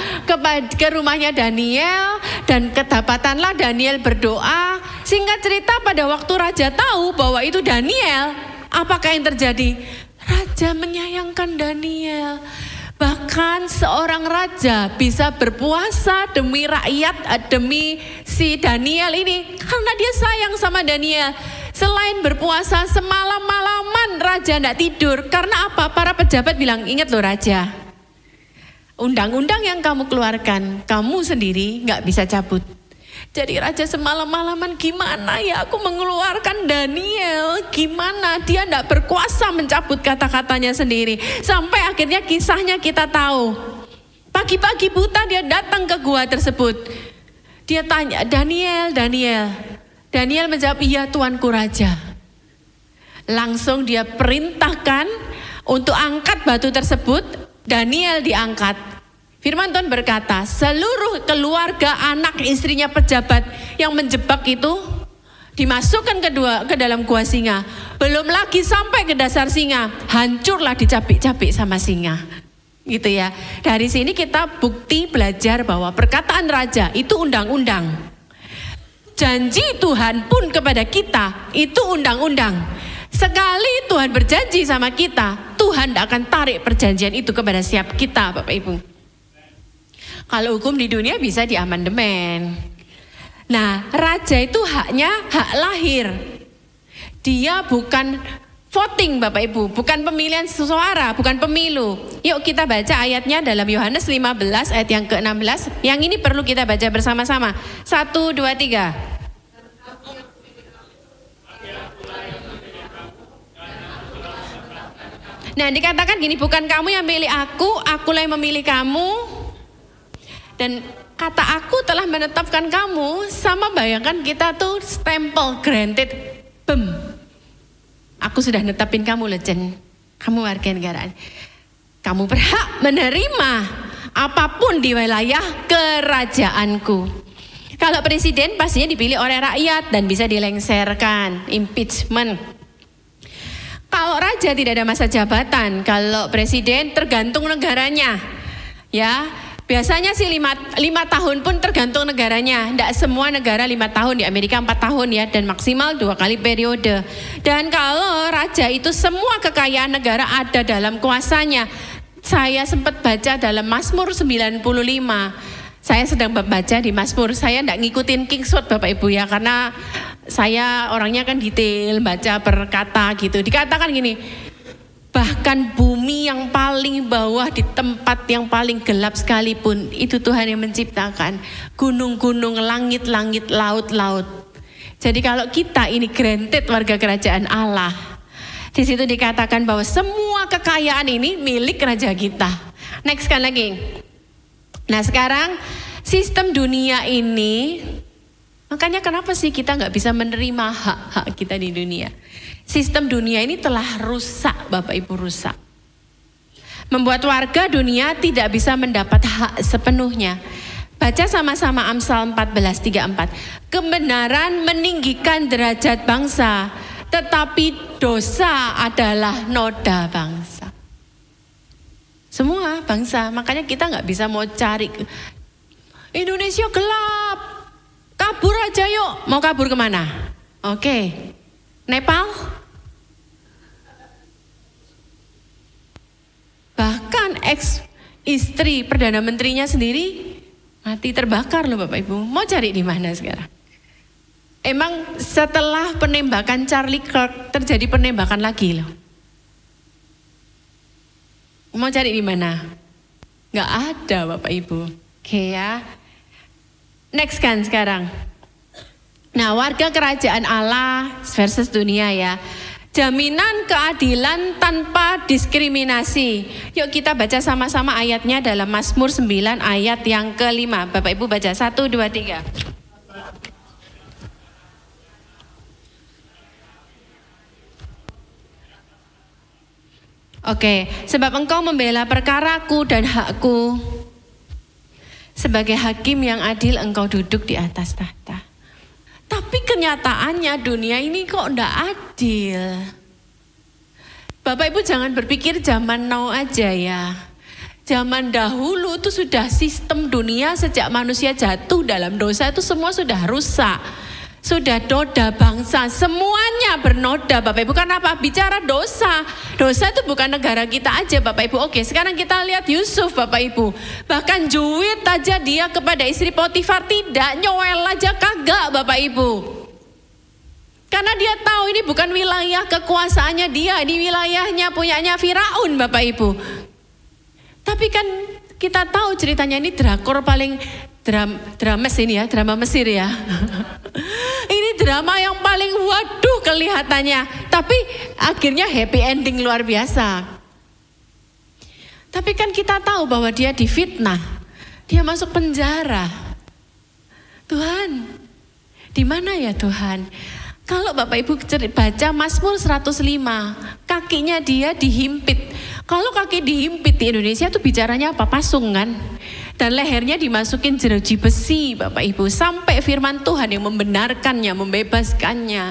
ke rumahnya Daniel dan kedapatanlah Daniel berdoa. Singkat cerita pada waktu raja tahu bahwa itu Daniel, apakah yang terjadi? Raja menyayangkan Daniel. Bahkan seorang raja bisa berpuasa demi rakyat, demi si Daniel ini karena dia sayang sama Daniel. Selain berpuasa semalam-malaman raja tidak tidur. Karena apa? Para pejabat bilang, ingat loh raja, undang-undang yang kamu keluarkan, kamu sendiri gak bisa cabut. Jadi raja semalam-malaman, gimana ya aku mengeluarkan Daniel? Gimana? Dia tidak berkuasa mencabut kata-katanya sendiri. Sampai akhirnya kisahnya kita tahu. Pagi-pagi buta dia datang ke gua tersebut. Dia tanya, Daniel. Daniel menjawab, iya tuanku raja. Langsung dia perintahkan untuk angkat batu tersebut. Daniel diangkat. Firman Tuhan berkata, seluruh keluarga, anak, istrinya pejabat yang menjebak itu dimasukkan ke dalam gua singa. Belum lagi sampai ke dasar singa, hancurlah dicapik-capik sama singa. Gitu ya. Dari sini kita bukti belajar bahwa perkataan raja itu undang-undang. Janji Tuhan pun kepada kita itu undang-undang. Sekali Tuhan berjanji sama kita, Tuhan tidak akan tarik perjanjian itu kepada siapa kita Bapak Ibu. Kalau hukum di dunia bisa diamandemen. Nah, raja itu haknya hak lahir. Dia bukan voting Bapak Ibu, bukan pemilihan suara, bukan pemilu. Yuk kita baca ayatnya dalam Yohanes 15 ayat yang ke-16. Yang ini perlu kita baca bersama-sama. 1, 2, 3. Nah, dikatakan gini, bukan kamu yang memilih aku, akulah yang memilih kamu. Dan kata aku telah menetapkan kamu, sama bayangkan kita tuh stempel granted, bem. Aku sudah netapin kamu Lecen, kamu warga negaraan. Kamu berhak menerima apapun di wilayah kerajaanku. Kalau presiden pastinya dipilih oleh rakyat dan bisa dilengserkan, impeachment. Kalau raja tidak ada masa jabatan, kalau presiden tergantung negaranya. Ya, biasanya sih 5 tahun pun tergantung negaranya. Tidak semua negara 5 tahun, di Amerika 4 tahun ya, dan maksimal 2 kali periode. Dan kalau raja itu semua kekayaan negara ada dalam kuasanya. Saya sempat baca dalam Mazmur 95. Saya sedang membaca di Mazmur, saya tidak ngikutin Kingsword Bapak Ibu ya, karena saya orangnya kan detail, baca per kata gitu. Dikatakan gini, bahkan bumi yang paling bawah di tempat yang paling gelap sekalipun, itu Tuhan yang menciptakan. Gunung-gunung, langit-langit, laut-laut. Jadi kalau kita ini granted warga kerajaan Allah, di situ dikatakan bahwa semua kekayaan ini milik raja kita. Next kan lagi. Nah sekarang sistem dunia ini, makanya kenapa sih kita nggak bisa menerima hak-hak kita di dunia? Sistem dunia ini telah rusak, Bapak Ibu, rusak. Membuat warga dunia tidak bisa mendapat hak sepenuhnya. Baca sama-sama Amsal 14:34. Kebenaran meninggikan derajat bangsa, tetapi dosa adalah noda bangsa. Semua bangsa, makanya kita nggak bisa mau cari Indonesia gelap, kabur aja yuk. Mau kabur kemana? Oke, Nepal. Bahkan ex istri Perdana Menterinya sendiri mati terbakar loh Bapak Ibu. Mau cari di mana sekarang? Emang setelah penembakan Charlie Kirk terjadi penembakan lagi loh. Mau cari di mana? Nggak ada Bapak Ibu. Oke ya. Next kan sekarang. Nah, warga kerajaan Allah versus dunia ya. Jaminan keadilan tanpa diskriminasi. Yuk kita baca sama-sama ayatnya dalam Mazmur 9 ayat yang ke-5. Bapak Ibu baca 1, 2, 3. Oke, sebab engkau membela perkaraku dan hakku. Sebagai hakim yang adil engkau duduk di atas tahta. Tapi kenyataannya dunia ini kok enggak adil. Bapak Ibu jangan berpikir zaman now aja ya. Zaman dahulu itu sudah sistem dunia sejak manusia jatuh dalam dosa itu semua sudah rusak. Sudah noda bangsa, semuanya bernoda Bapak Ibu. Karena apa? Bicara dosa. Dosa itu bukan negara kita aja Bapak Ibu. Oke, sekarang kita lihat Yusuf Bapak Ibu. Bahkan juit aja dia kepada istri Potifar tidak, nyoel aja kagak Bapak Ibu. Karena dia tahu ini bukan wilayah kekuasaannya dia, ini wilayahnya punyanya Firaun Bapak Ibu. Tapi kan kita tahu ceritanya ini drakor paling dramas ini ya, drama Mesir ya. Ini drama yang paling waduh kelihatannya. Tapi akhirnya happy ending luar biasa. Tapi kan kita tahu bahwa dia difitnah. Dia masuk penjara. Tuhan, di mana ya Tuhan? Kalau Bapak Ibu baca Mazmur 105, kakinya dia dihimpit. Kalau kaki dihimpit di Indonesia tuh bicaranya apa? Pasungan. Dan lehernya dimasukin jeruji besi Bapak Ibu. Sampai firman Tuhan yang membenarkannya, membebaskannya.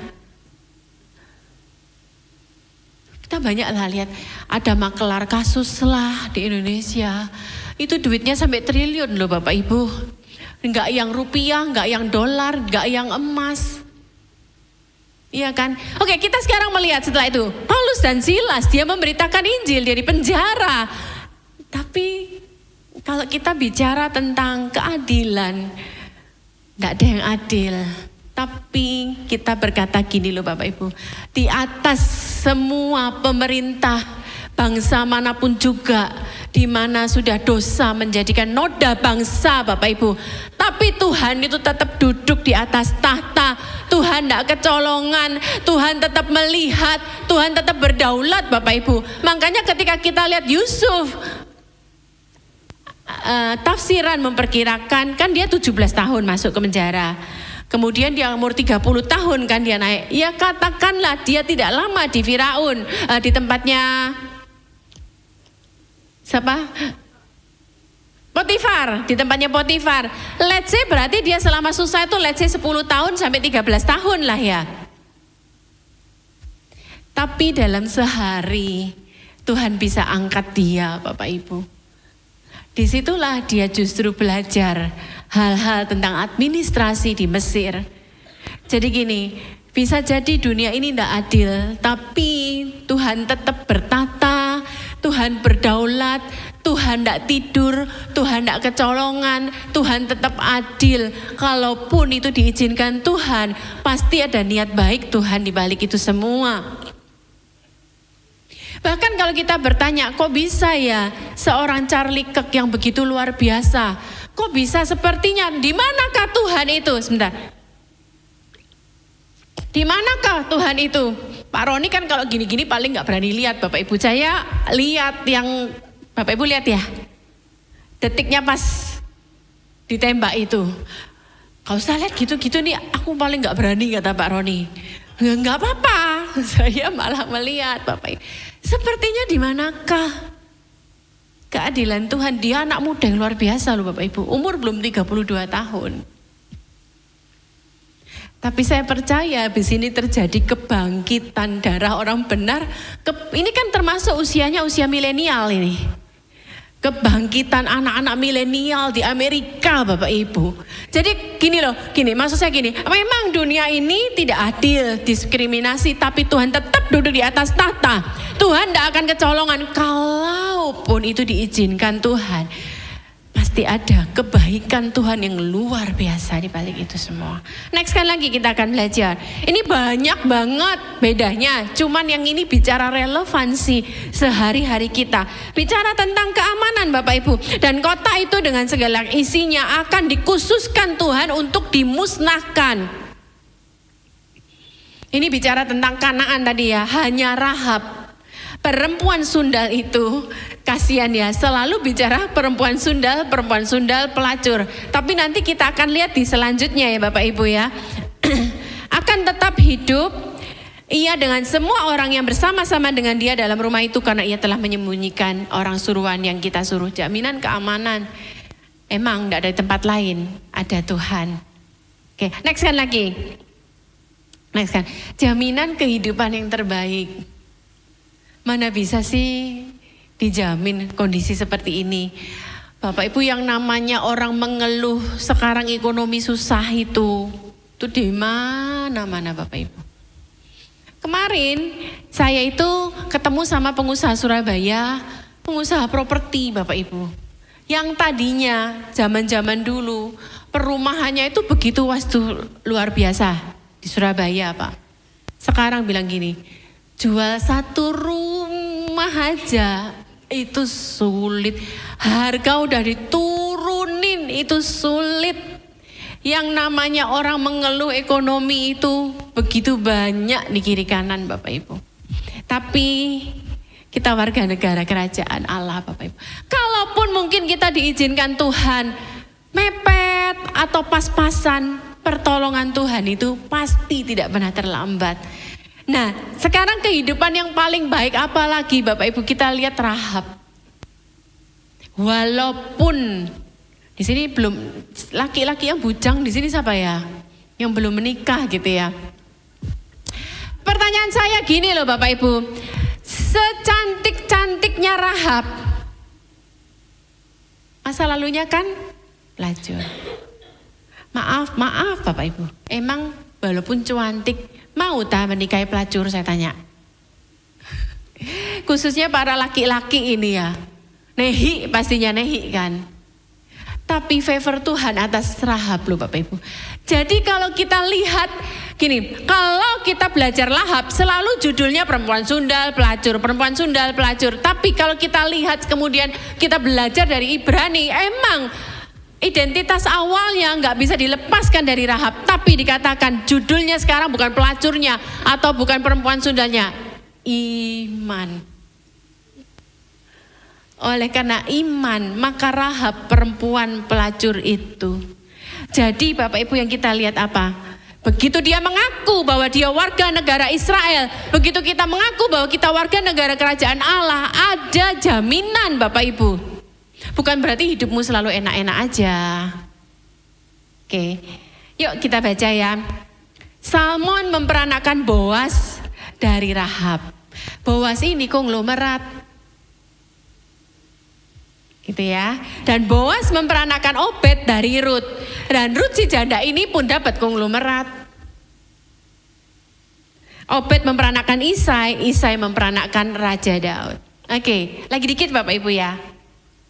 Kita banyaklah lihat. Ada makelar kasus lah di Indonesia. Itu duitnya sampai triliun loh Bapak Ibu. Enggak yang rupiah, enggak yang dolar, enggak yang emas. Iya kan? Oke, kita sekarang melihat setelah itu. Paulus dan Silas, dia memberitakan Injil dari penjara. Tapi kalau kita bicara tentang keadilan, Tidak ada yang adil. Tapi kita berkata gini loh Bapak Ibu. Di atas semua pemerintah, bangsa manapun juga, di mana sudah dosa menjadikan noda bangsa Bapak Ibu. Tapi Tuhan itu tetap duduk di atas tahta. Tuhan tidak kecolongan. Tuhan tetap melihat. Tuhan tetap berdaulat Bapak Ibu. Makanya ketika kita lihat Yusuf, tafsiran memperkirakan kan dia 17 tahun masuk ke penjara. Kemudian dia umur 30 tahun kan dia naik. Ya katakanlah dia tidak lama di Firaun, di tempatnya siapa? Potifar, di tempatnya Potifar. Let's say berarti dia selama susah itu let's say 10 tahun sampai 13 tahun lah ya. Tapi dalam sehari Tuhan bisa angkat dia Bapak Ibu. Disitulah dia justru belajar hal-hal tentang administrasi di Mesir. Jadi gini, bisa jadi dunia ini tidak adil, tapi Tuhan tetap bertata, Tuhan berdaulat, Tuhan tidak tidur, Tuhan tidak kecolongan, Tuhan tetap adil. Kalaupun itu diizinkan Tuhan, pasti ada niat baik Tuhan di balik itu semua. Bahkan kalau kita bertanya, kok bisa ya seorang Charlie Kirk yang begitu luar biasa? Kok bisa sepertinya? Di manakah Tuhan itu? Sebentar. Di manakah Tuhan itu? Pak Roni kan kalau gini-gini paling nggak berani lihat. Bapak Ibu saya lihat yang Bapak Ibu lihat ya. Detiknya pas ditembak itu. Kalau saya lihat gitu-gitu nih, aku paling nggak berani kata Pak Roni. Nggak apa-apa, saya malah melihat Bapak Ibu. Sepertinya di manakah keadilan Tuhan? Dia anak muda yang luar biasa loh Bapak Ibu. Umur belum 32 tahun. Tapi saya percaya di sini terjadi kebangkitan darah orang benar. Ini kan termasuk usianya usia milenial ini. Kebangkitan anak-anak milenial di Amerika Bapak Ibu. Jadi gini loh, maksud saya gini. Memang dunia ini tidak adil, diskriminasi. Tapi Tuhan tetap duduk di atas tahta. Tuhan tidak akan kecolongan. Kalaupun itu diizinkan Tuhan, pasti ada kebaikan Tuhan yang luar biasa di balik itu semua. Next kali lagi kita akan belajar. Ini banyak banget bedanya. Cuman yang ini bicara relevansi sehari-hari kita. Bicara tentang keamanan Bapak Ibu. Dan kota itu dengan segala isinya akan dikhususkan Tuhan untuk dimusnahkan. Ini bicara tentang Kanaan tadi ya. Hanya Rahab. Perempuan sundal itu, kasihan ya, selalu bicara perempuan sundal pelacur. Tapi nanti kita akan lihat di selanjutnya ya Bapak Ibu ya. Akan tetap hidup ia dengan semua orang yang bersama-sama dengan dia dalam rumah itu, karena ia telah menyembunyikan orang suruhan yang kita suruh. Jaminan keamanan emang tidak ada tempat lain, ada Tuhan. Oke, next kan lagi. Next kan, jaminan kehidupan yang terbaik. Mana bisa sih dijamin kondisi seperti ini? Bapak Ibu, yang namanya orang mengeluh sekarang ekonomi susah itu di mana-mana Bapak Ibu. Kemarin saya itu ketemu sama pengusaha Surabaya, pengusaha properti Bapak Ibu. Yang tadinya zaman-zaman dulu perumahannya itu begitu wastu luar biasa di Surabaya Pak. Sekarang bilang gini, jual satu rumah aja itu sulit. Harga udah diturunin itu sulit. Yang namanya orang mengeluh ekonomi itu begitu banyak di kiri kanan Bapak Ibu. Tapi kita warga negara kerajaan Allah Bapak Ibu. Kalaupun mungkin kita diizinkan Tuhan mepet atau pas-pasan, pertolongan Tuhan itu pasti tidak pernah terlambat. Nah, sekarang kehidupan yang paling baik apalagi Bapak Ibu, kita lihat Rahab. Walaupun di sini belum laki-laki yang bujang di sini siapa ya? Yang belum menikah gitu ya. Pertanyaan saya gini loh Bapak Ibu. Secantik-cantiknya Rahab, masa lalunya kan pelacur. Maaf Bapak Ibu. Emang walaupun cantik, mau tak menikahi pelacur, saya tanya. Khususnya para laki-laki ini ya. Nehi, pastinya nehi kan. Tapi favor Tuhan atas Rahab loh Bapak Ibu. Jadi kalau kita lihat gini, kalau kita belajar Rahab selalu judulnya perempuan sundal, pelacur, perempuan sundal, pelacur. Tapi kalau kita lihat kemudian kita belajar dari Ibrani, emang identitas awalnya nggak bisa dilepaskan dari Rahab. Tapi dikatakan judulnya sekarang bukan pelacurnya atau bukan perempuan sundalnya, iman. Oleh karena iman, maka Rahab perempuan pelacur itu. Jadi Bapak Ibu yang kita lihat apa? Begitu dia mengaku bahwa dia warga negara Israel, begitu kita mengaku bahwa kita warga negara kerajaan Allah, ada jaminan Bapak Ibu. Bukan berarti hidupmu selalu enak-enak aja. Oke, yuk kita baca ya. Salmon memperanakan Boas dari Rahab. Boas ini konglomerat. Gitu ya. Dan Boas memperanakan Obed dari Rut. Dan Rut si janda ini pun dapat konglomerat. Obed memperanakan Isai, Isai memperanakan Raja Daud. Oke, lagi dikit Bapak Ibu ya.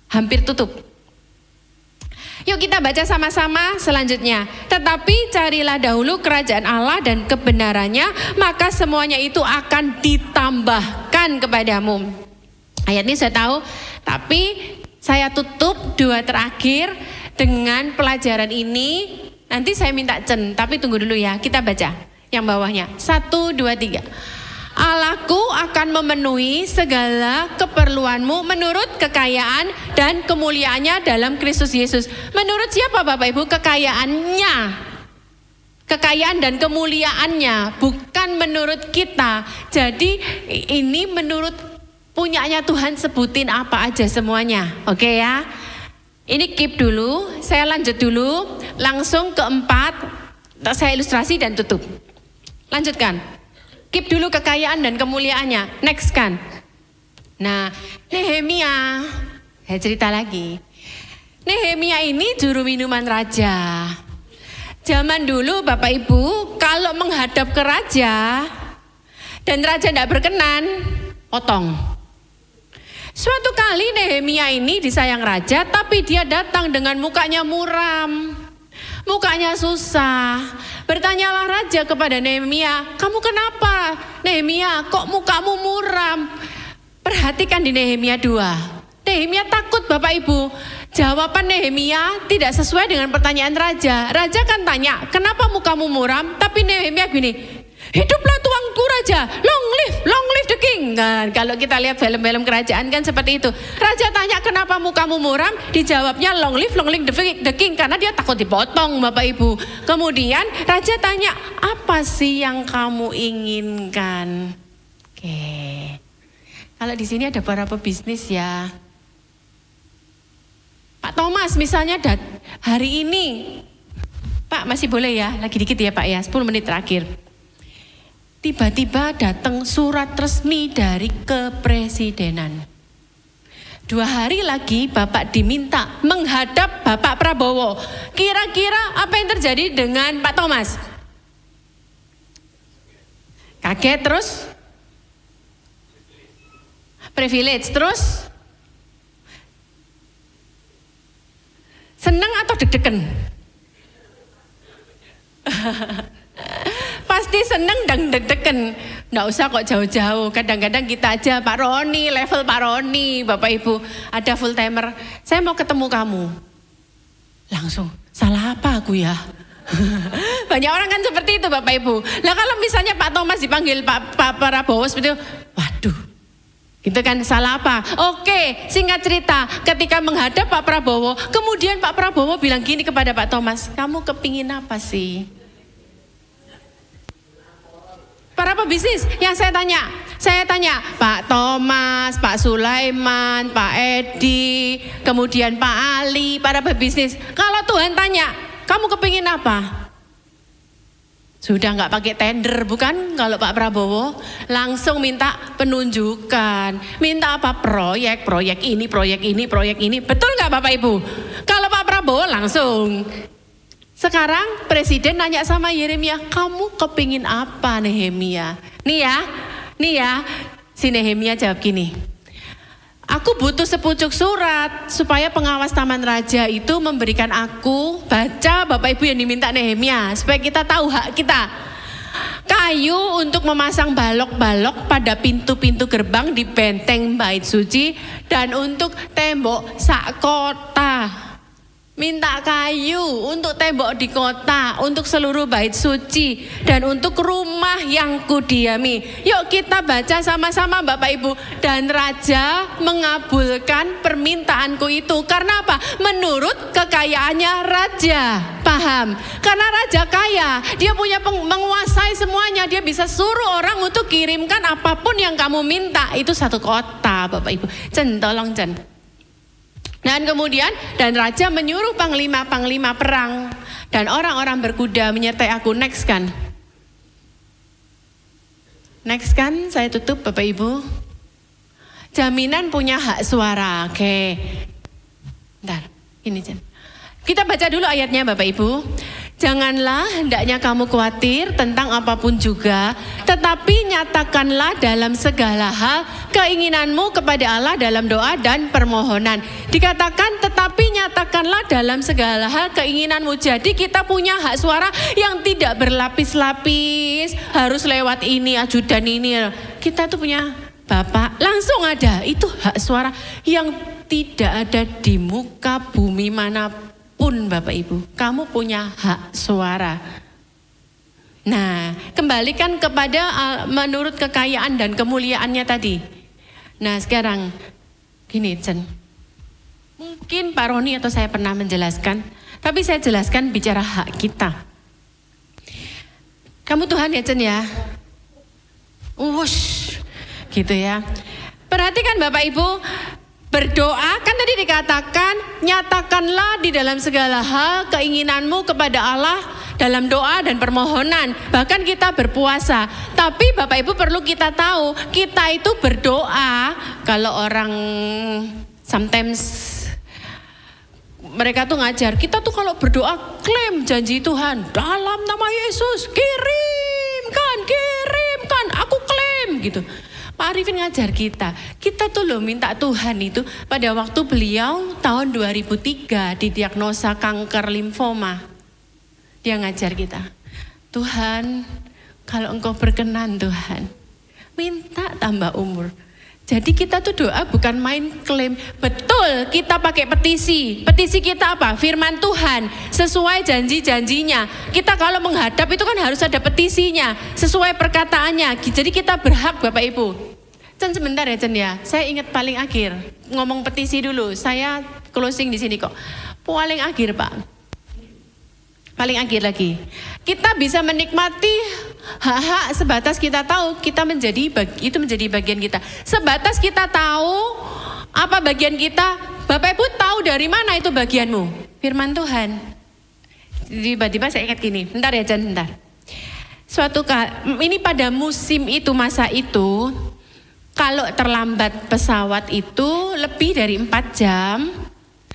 Hampir tutup. Yuk kita baca sama-sama selanjutnya. Tetapi carilah dahulu kerajaan Allah dan kebenarannya, maka semuanya itu akan ditambahkan kepadamu. Ayat ini saya tahu, tapi saya tutup dua terakhir dengan pelajaran ini. Nanti saya minta Cen, tapi tunggu dulu ya. Kita baca yang bawahnya. 1, 2, 3. Allahku akan memenuhi segala keperluanmu menurut kekayaan dan kemuliaannya dalam Kristus Yesus. Menurut siapa Bapak Ibu? Kekayaannya. Kekayaan dan kemuliaannya, bukan menurut kita. Jadi ini menurut punyanya Tuhan, sebutin apa aja semuanya. Oke ya. Ini keep dulu, saya lanjut dulu. Langsung keempat, saya ilustrasi dan tutup. Lanjutkan. Keep dulu kekayaan dan kemuliaannya. Next kan. Nah, Nehemia. Saya cerita lagi. Nehemia ini juru minuman raja. Zaman dulu Bapak Ibu, kalau menghadap ke raja dan raja tidak berkenan, potong. Suatu kali Nehemia ini disayang raja, tapi dia datang dengan mukanya muram, mukanya susah. Bertanyalah raja kepada Nehemia, kamu kenapa Nehemia, kok mukamu muram? Perhatikan di Nehemia 2. Nehemia takut Bapak Ibu. Jawaban Nehemia tidak sesuai dengan pertanyaan raja. Raja kan tanya, kenapa mukamu muram? Tapi Nehemia gini, hiduplah tuanku raja, long live the king. Nah, kalau kita lihat film-film kerajaan kan seperti itu. Raja tanya kenapa mukamu muram, dijawabnya long live the king, karena dia takut dipotong Bapak Ibu. Kemudian raja tanya, apa sih yang kamu inginkan? Oke. Kalau di sini ada para pebisnis ya. Pak Thomas misalnya hari ini, Pak masih boleh ya, lagi dikit ya Pak ya, 10 menit terakhir. Tiba-tiba datang surat resmi dari kepresidenan. 2 hari lagi Bapak diminta menghadap Bapak Prabowo. Kira-kira apa yang terjadi dengan Pak Thomas? Kaget terus? Privilege terus? Senang atau deg-degan? Pasti seneng dan deg-degan. Nggak usah kok jauh-jauh. Kadang-kadang kita aja Pak Roni, level Pak Roni, Bapak Ibu, ada full timer. Saya mau ketemu kamu. Langsung, salah apa aku ya? Banyak orang kan seperti itu Bapak Ibu. Lah kalau misalnya Pak Thomas dipanggil Pak Prabowo seperti itu, waduh, gitu kan, salah apa? Oke, singkat cerita, ketika menghadap Pak Prabowo, kemudian Pak Prabowo bilang gini kepada Pak Thomas, kamu kepingin apa sih? Para pebisnis yang saya tanya, Pak Thomas, Pak Sulaiman, Pak Edi, kemudian Pak Ali, para pebisnis. Kalau Tuhan tanya, kamu kepingin apa? Sudah nggak pakai tender bukan? Kalau Pak Prabowo langsung minta penunjukan, minta apa? Proyek ini, betul nggak Bapak Ibu? Kalau Pak Prabowo langsung. Sekarang presiden nanya sama Yeremia, kamu kepingin apa Nehemia? Nih ya, si Nehemia jawab gini, Aku butuh sepucuk surat supaya pengawas Taman Raja itu memberikan aku baca Bapak Ibu yang diminta Nehemia supaya kita tahu hak kita. Kayu untuk memasang balok-balok pada pintu-pintu gerbang di benteng bait suci dan untuk tembok sak kota. Minta kayu untuk tembok di kota, untuk seluruh bait suci, dan untuk rumah yang kudiami. Yuk kita baca sama-sama Bapak Ibu. Dan Raja mengabulkan permintaanku itu. Karena apa? Menurut kekayaannya Raja. Paham? Karena Raja kaya, dia punya menguasai semuanya. Dia bisa suruh orang untuk kirimkan apapun yang kamu minta. Itu satu kota Bapak Ibu. Cen, tolong Cen. Dan kemudian, dan Raja menyuruh panglima-panglima perang dan orang-orang berkuda menyertai aku. Next kan? Next kan? Saya tutup Bapak Ibu. Jaminan punya hak suara. Oke. Bentar, ini Jen. Kita baca dulu ayatnya Bapak Ibu. Janganlah hendaknya kamu khawatir tentang apapun juga, tetapi nyatakanlah dalam segala hal keinginanmu kepada Allah dalam doa dan permohonan. Dikatakan tetapi nyatakanlah dalam segala hal keinginanmu. Jadi kita punya hak suara yang tidak berlapis-lapis, harus lewat ini, ajudan ini. Kita tuh punya Bapak, langsung ada. Itu hak suara yang tidak ada di muka bumi manapun. Bapak Ibu, kamu punya hak suara. Nah, kembalikan kepada menurut kekayaan dan kemuliaannya tadi. Nah, sekarang gini, Jen. Mungkin Pak Roni atau saya pernah menjelaskan, tapi saya jelaskan bicara hak kita. Kamu Tuhan ya, Jen ya. Wush, gitu ya. Perhatikan Bapak Ibu. Berdoa kan tadi dikatakan nyatakanlah di dalam segala hal keinginanmu kepada Allah dalam doa dan permohonan. Bahkan kita berpuasa. Tapi Bapak Ibu perlu kita tahu, kita itu berdoa. Kalau orang sometimes mereka tuh ngajar, kita tuh kalau berdoa klaim janji Tuhan dalam nama Yesus, kirimkan, aku klaim gitu. Pak Arifin ngajar kita tuh loh minta Tuhan itu pada waktu beliau tahun 2003 didiagnosa kanker limfoma. Dia ngajar kita, Tuhan kalau engkau berkenan Tuhan, minta tambah umur. Jadi kita tuh doa bukan main klaim. Betul, kita pakai petisi. Petisi kita apa? Firman Tuhan, sesuai janji-janjinya. Kita kalau menghadap itu kan harus ada petisinya, sesuai perkataannya. Jadi kita berhak Bapak Ibu. Cen sebentar ya Cen ya, saya ingat paling akhir. Ngomong petisi dulu, saya closing di sini kok. Paling akhir Pak. Paling akhir lagi. Kita bisa menikmati hak-hak sebatas kita tahu kita itu menjadi bagian kita. Sebatas kita tahu apa bagian kita. Bapak Ibu tahu dari mana itu bagianmu? Firman Tuhan. Tiba-tiba saya ingat gini. Bentar ya Jan, bentar. Ini pada musim itu, masa itu, kalau terlambat pesawat itu lebih dari 4 jam,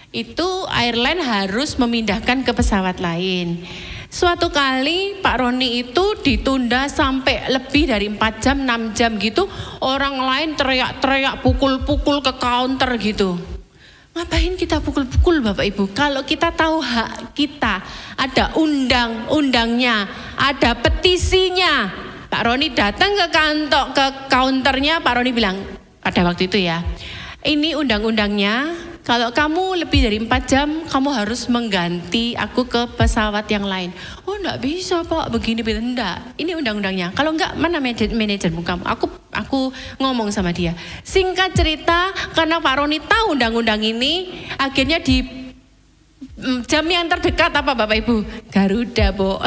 itu airline harus memindahkan ke pesawat lain. Suatu kali Pak Roni itu ditunda sampai lebih dari 4 jam, 6 jam gitu. Orang lain teriak-teriak, pukul-pukul ke counter gitu. Ngapain kita pukul-pukul Bapak Ibu? Kalau kita tahu hak kita, ada undang-undangnya, ada petisinya. Pak Roni datang ke counternya, Pak Roni bilang pada waktu itu ya, ini undang-undangnya. Kalau kamu lebih dari 4 jam, kamu harus mengganti aku ke pesawat yang lain. Oh enggak bisa Pak, begini. Enggak, ini undang-undangnya. Kalau enggak, mana manajermu kamu? Aku ngomong sama dia. Singkat cerita, karena Pak Roni tahu undang-undang ini, akhirnya di jam yang terdekat apa Bapak Ibu? Garuda, Bu.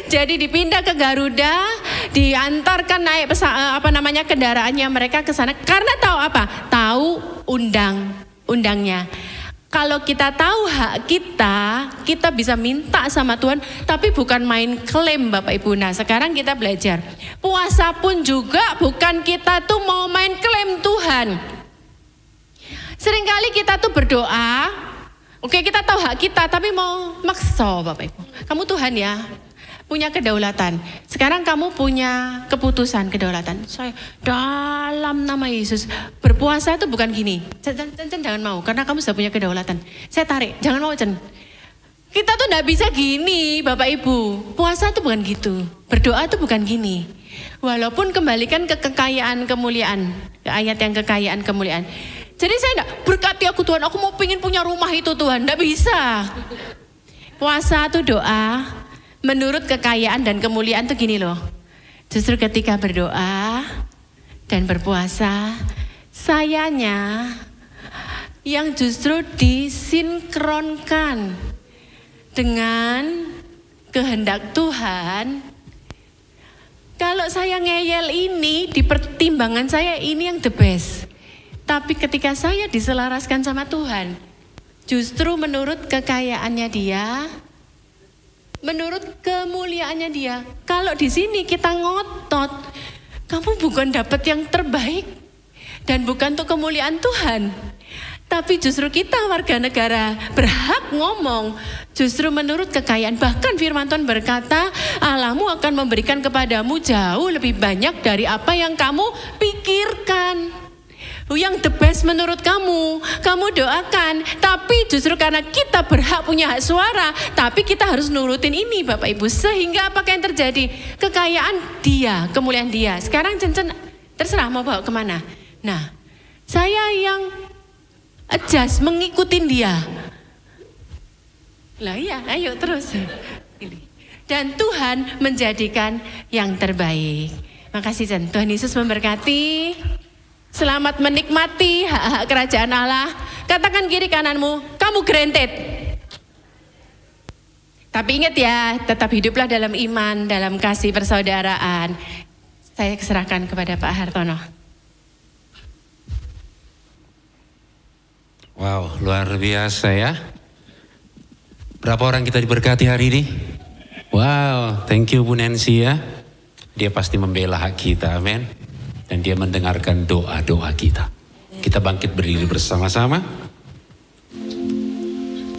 Jadi dipindah ke Garuda, diantarkan naik kendaraannya mereka ke sana. Karena tahu apa? Tahu undangnya. Kalau kita tahu hak kita bisa minta sama Tuhan, tapi bukan main klaim Bapak Ibu. Nah sekarang kita belajar. Puasa pun juga bukan kita tuh mau main klaim Tuhan. Seringkali kita tuh berdoa, oke kita tahu hak kita, tapi mau maksa Bapak Ibu. Kamu Tuhan ya, punya kedaulatan. Sekarang kamu punya keputusan kedaulatan. Saya dalam nama Yesus berpuasa itu bukan gini. Cen jangan mau karena kamu sudah punya kedaulatan. Saya tarik, jangan mau Cen. Kita tuh enggak bisa gini Bapak Ibu. Puasa itu bukan gitu. Berdoa itu bukan gini. Walaupun kembalikan ke kekayaan kemuliaan. Ke ayat yang kekayaan kemuliaan. Jadi saya enggak berkati aku Tuhan. Aku mau pengen punya rumah itu Tuhan. Enggak bisa. Puasa itu doa. Menurut kekayaan dan kemuliaan tuh gini loh. Justru ketika berdoa dan berpuasa, sayanya yang justru disinkronkan dengan kehendak Tuhan. Kalau saya ngeyel ini, di pertimbangan saya ini yang the best. Tapi ketika saya diselaraskan sama Tuhan, justru menurut kekayaannya Dia, menurut kemuliaannya Dia. Kalau di sini kita ngotot, kamu bukan dapat yang terbaik dan bukan untuk kemuliaan Tuhan. Tapi justru kita warga negara berhak ngomong justru menurut kekayaan. Bahkan firman Tuhan berkata, Allahmu akan memberikan kepadamu jauh lebih banyak dari apa yang kamu pikirkan. Yang the best menurut kamu doakan. Tapi justru karena kita berhak punya hak suara, tapi kita harus nurutin ini Bapak Ibu. Sehingga apakah yang terjadi? Kekayaan Dia, kemuliaan Dia. Sekarang Cen terserah mau bawa kemana. Nah, saya yang adjust, mengikutin Dia. Lah iya, ayo terus. Dan Tuhan menjadikan yang terbaik. Makasih Cen, Tuhan Yesus memberkati. Selamat menikmati hak-hak kerajaan Allah. Katakan kiri kananmu, kamu granted. Tapi ingat ya, tetap hiduplah dalam iman, dalam kasih persaudaraan. Saya serahkan kepada Pak Hartono. Wow, luar biasa ya. Berapa orang kita diberkati hari ini? Wow, thank you Bu Nancy ya. Dia pasti membela hak kita, amin. Dan Dia mendengarkan doa-doa kita. Kita bangkit berdiri bersama-sama.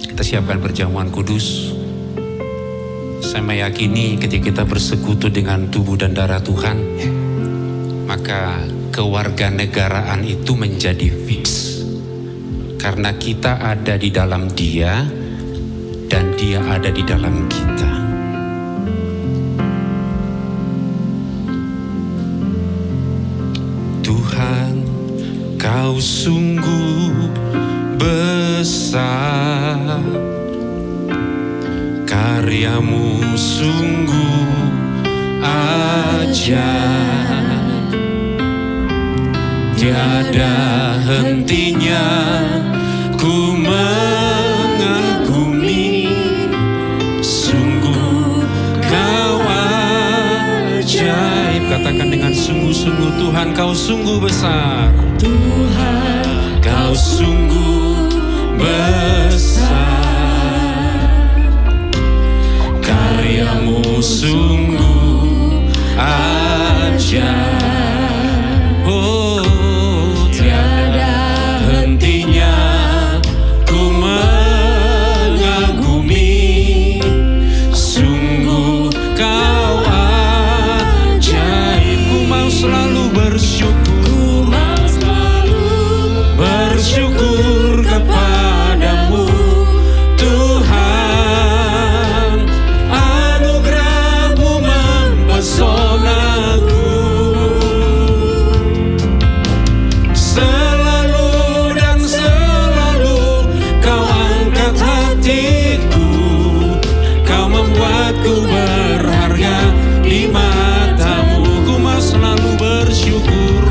Kita siapkan perjamuan kudus. Saya meyakini ketika kita bersekutu dengan tubuh dan darah Tuhan, maka kewarganegaraan itu menjadi fix. Karena kita ada di dalam Dia dan Dia ada di dalam kita. Tuhan, Kau sungguh besar, karyamu sungguh ajaib, tiada hentinya ku mengagumi, sungguh Kau ajaib. Katakan dengan sungguh-sungguh, Tuhan Kau sungguh besar. Tuhan Kau sungguh besar, karyamu sungguh ajaib. Oh, tiada hentinya ku mengagumi, sungguh Kau ajaib. Ku mau selalu bersyukur, bersyukur kepadamu Tuhan, anugerah-Mu mempesonaku. Selalu dan selalu Kau angkat hatiku, Kau membuatku berharga di mata-Mu. Ku mau selalu bersyukur,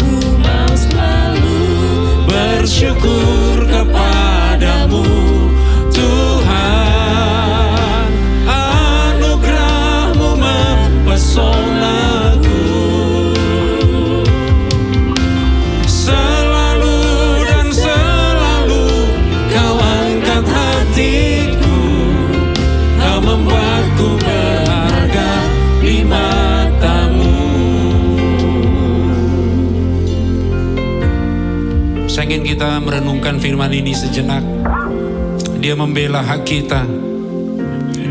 bersyukur kepadamu Tuhan, anugerah-Mu mempesonaku. Selalu dan selalu Kau angkat hatiku, Kau membuatku berharga di mata-Mu. Saya ingin kita merenungkan firman ini sejenak. Dia membela hak kita.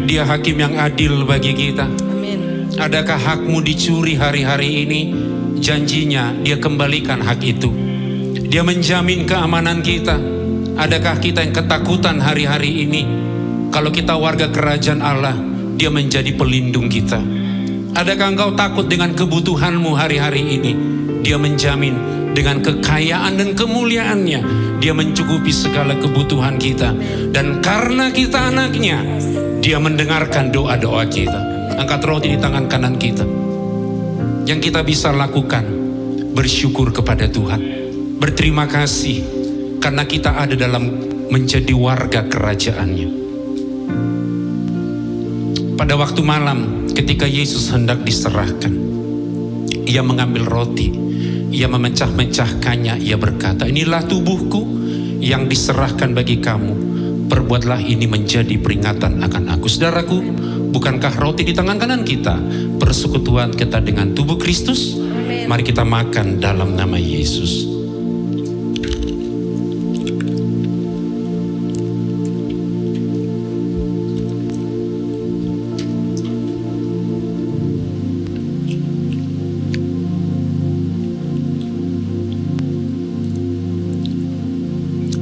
Dia hakim yang adil bagi kita. Amin. Adakah hakmu dicuri hari-hari ini? Janjinya dia kembalikan hak itu. Dia menjamin keamanan kita. Adakah kita yang ketakutan hari-hari ini? Kalau kita warga kerajaan Allah, dia menjadi pelindung kita. Adakah engkau takut dengan kebutuhanmu hari-hari ini? Dia menjamin dengan kekayaan dan kemuliaannya, dia mencukupi segala kebutuhan kita. Dan karena kita anaknya, dia mendengarkan doa-doa kita. Angkat roti di tangan kanan kita. Yang kita bisa lakukan, bersyukur kepada Tuhan. Berterima kasih karena kita ada dalam menjadi warga kerajaannya. Pada waktu malam ketika Yesus hendak diserahkan, ia mengambil roti, ia memecah-mecahkannya, ia berkata, inilah tubuhku yang diserahkan bagi kamu, perbuatlah ini menjadi peringatan akan aku. Saudaraku, bukankah roti di tangan kanan kita persekutuan kita dengan tubuh Kristus? Mari kita makan dalam nama Yesus.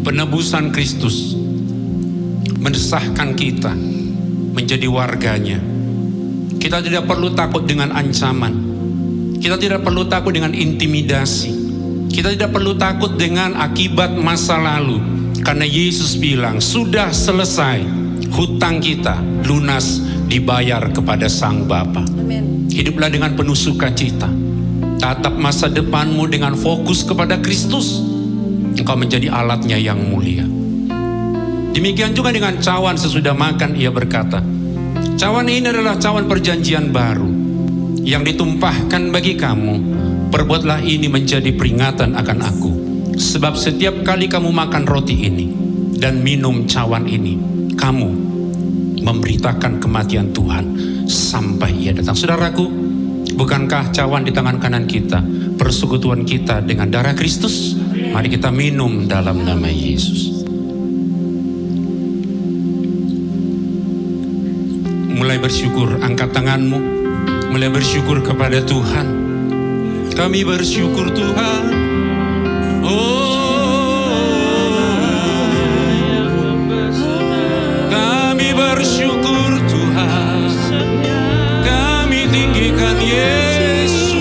Penebusan Kristus mendesahkan kita menjadi warganya. Kita tidak perlu takut dengan ancaman. Kita tidak perlu takut dengan intimidasi. Kita tidak perlu takut dengan akibat masa lalu. Karena Yesus bilang, sudah selesai. Hutang kita lunas, dibayar kepada Sang Bapa. Hiduplah dengan penuh sukacita. Tatap masa depanmu dengan fokus kepada Kristus. Engkau menjadi alatnya yang mulia. Demikian juga dengan cawan sesudah makan, ia berkata, cawan ini adalah cawan perjanjian baru yang ditumpahkan bagi kamu. Perbuatlah ini menjadi peringatan akan aku. Sebab setiap kali kamu makan roti ini dan minum cawan ini, kamu memberitakan kematian Tuhan sampai ia datang. Saudaraku, bukankah cawan di tangan kanan kita persekutuan kita dengan darah Kristus? Mari kita minum dalam nama Yesus. Mulai bersyukur, angkat tanganmu. Mulai bersyukur kepada Tuhan. Kami bersyukur Tuhan. Kami bersyukur Tuhan. Kami tinggikan Yesus.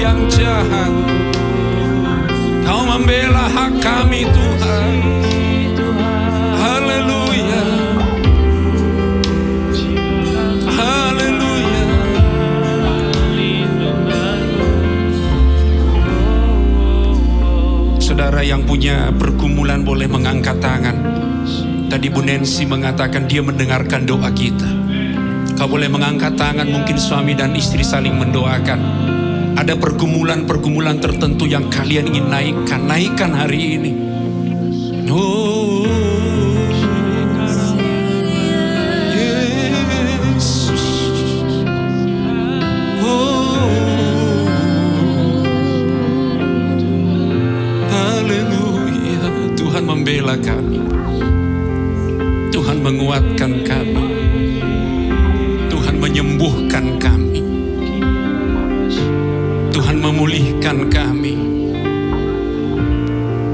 yang jahat. Kau membela hak kami Tuhan. Haleluya. Haleluya. Saudara yang punya pergumulan boleh mengangkat tangan. Tadi Bu Nancy mengatakan dia mendengarkan doa kita. Kau boleh mengangkat tangan, mungkin suami dan istri saling mendoakan. Ada pergumulan-pergumulan tertentu yang kalian ingin naikkan hari ini. Oh, Yesus. Oh, haleluya. Tuhan membela kami. Tuhan menguatkan kami. Tuhan menyembuhkan kami. Tuhan memulihkan kami.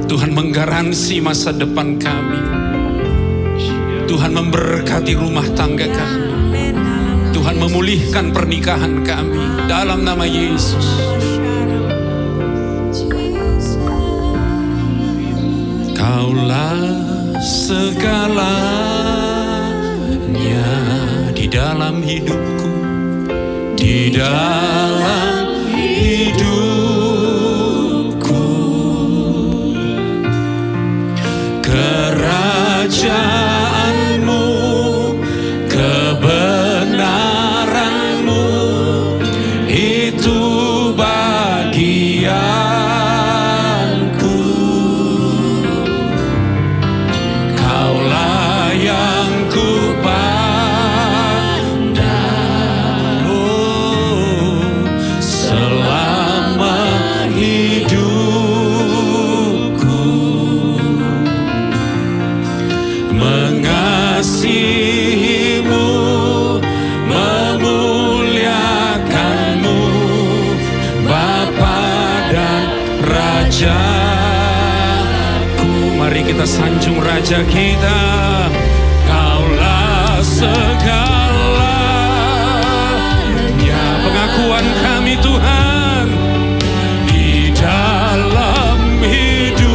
Tuhan menggaransi masa depan kami. Tuhan memberkati rumah tangga kami. Tuhan memulihkan pernikahan kami dalam nama Yesus. Kaulah segalanya di dalam hidupku, di dalam hidupku. Kerajaanmu, kebenaranmu, itu bagianku. Kaulah yang ku pandang, oh, selama hidupku. Mengasihimu, memuliakanmu, Bapa dan Rajaku. Mari kita sanjung Raja kita. Kaulah segalanya. Pengakuan kami Tuhan di dalam hidupku.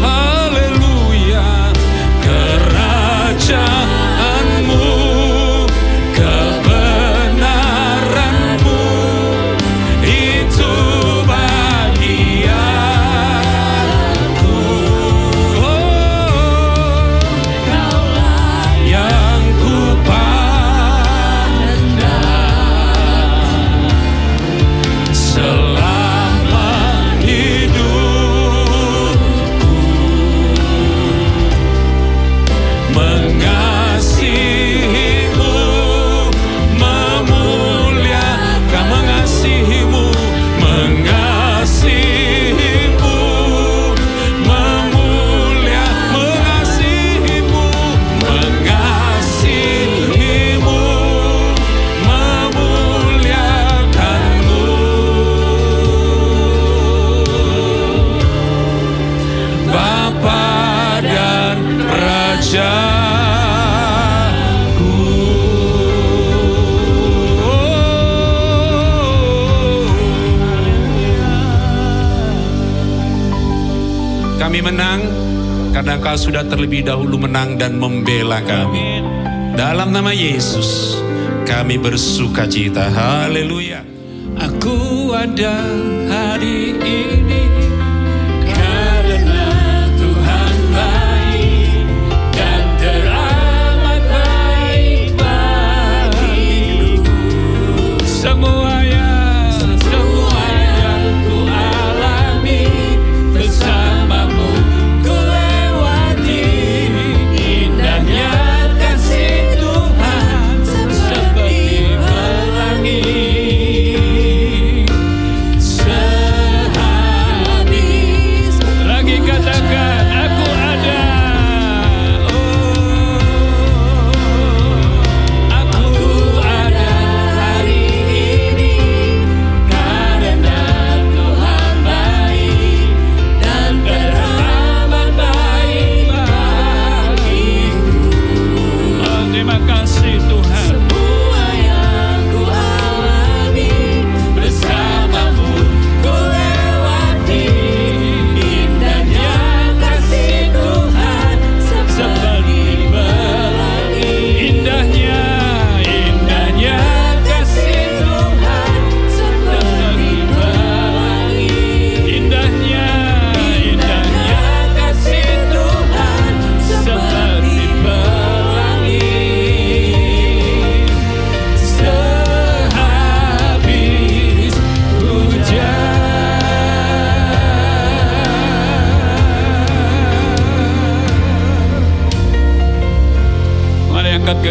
Haleluya. Kerajaanmu, kebenaranmu, itu bagianku. Oh, yang ku pandang selama hidupku. Mengasihimu, memuliakan, mengasihimu, mengasihimu, mengasihimu, mengasihimu, memuliakanmu, Bapa dan Rajaku. Kami menang karena Kau sudah terlebih dahulu menang dan membela kami. Dalam nama Yesus kami bersuka cita. Haleluya. Aku ada hari ini karena Tuhan baik dan teramat baik bagiku. Semua yang ku alami bersamamu ku lewati. Indahnya kasih Tuhan seperti pelangi. Sehari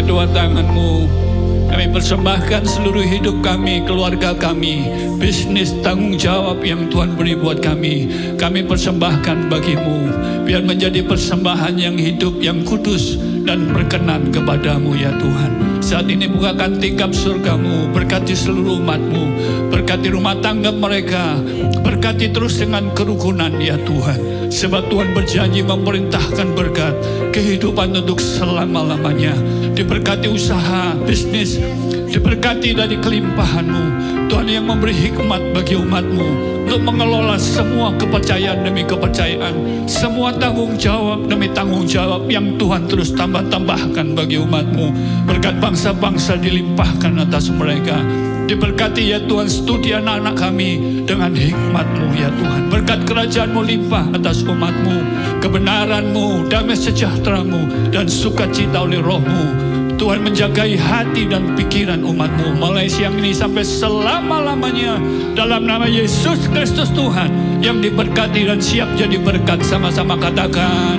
kedua tangan-Mu. Kami persembahkan seluruh hidup kami, keluarga kami, bisnis, tanggung jawab yang Tuhan beri buat kami. Kami persembahkan bagi-Mu, biar menjadi persembahan yang hidup, yang kudus, dan berkenan kepadamu ya Tuhan. Saat ini bukakan tingkap surga-Mu, berkati seluruh umat-Mu, berkati rumah tangga mereka, berkati terus dengan kerukunan ya Tuhan. Sebab Tuhan berjanji memerintahkan berkat, kehidupan untuk selama-lamanya. Diberkati usaha, bisnis, diberkati dari kelimpahan-Mu. Tuhan yang memberi hikmat bagi umat-Mu untuk mengelola semua kepercayaan demi kepercayaan, semua tanggung jawab demi tanggung jawab yang Tuhan terus tambah-tambahkan bagi umat-Mu. Berkat bangsa-bangsa dilimpahkan atas mereka. Diberkati ya Tuhan studi anak-anak kami dengan hikmat-Mu ya Tuhan. Berkat kerajaan-Mu limpah atas umat-Mu, kebenaran-Mu, damai sejahtera-Mu, dan sukacita oleh Roh-Mu. Tuhan menjagai hati dan pikiran umat-Mu mulai siang ini sampai selama-lamanya. Dalam nama Yesus Kristus Tuhan yang diberkati dan siap jadi berkat, sama-sama katakan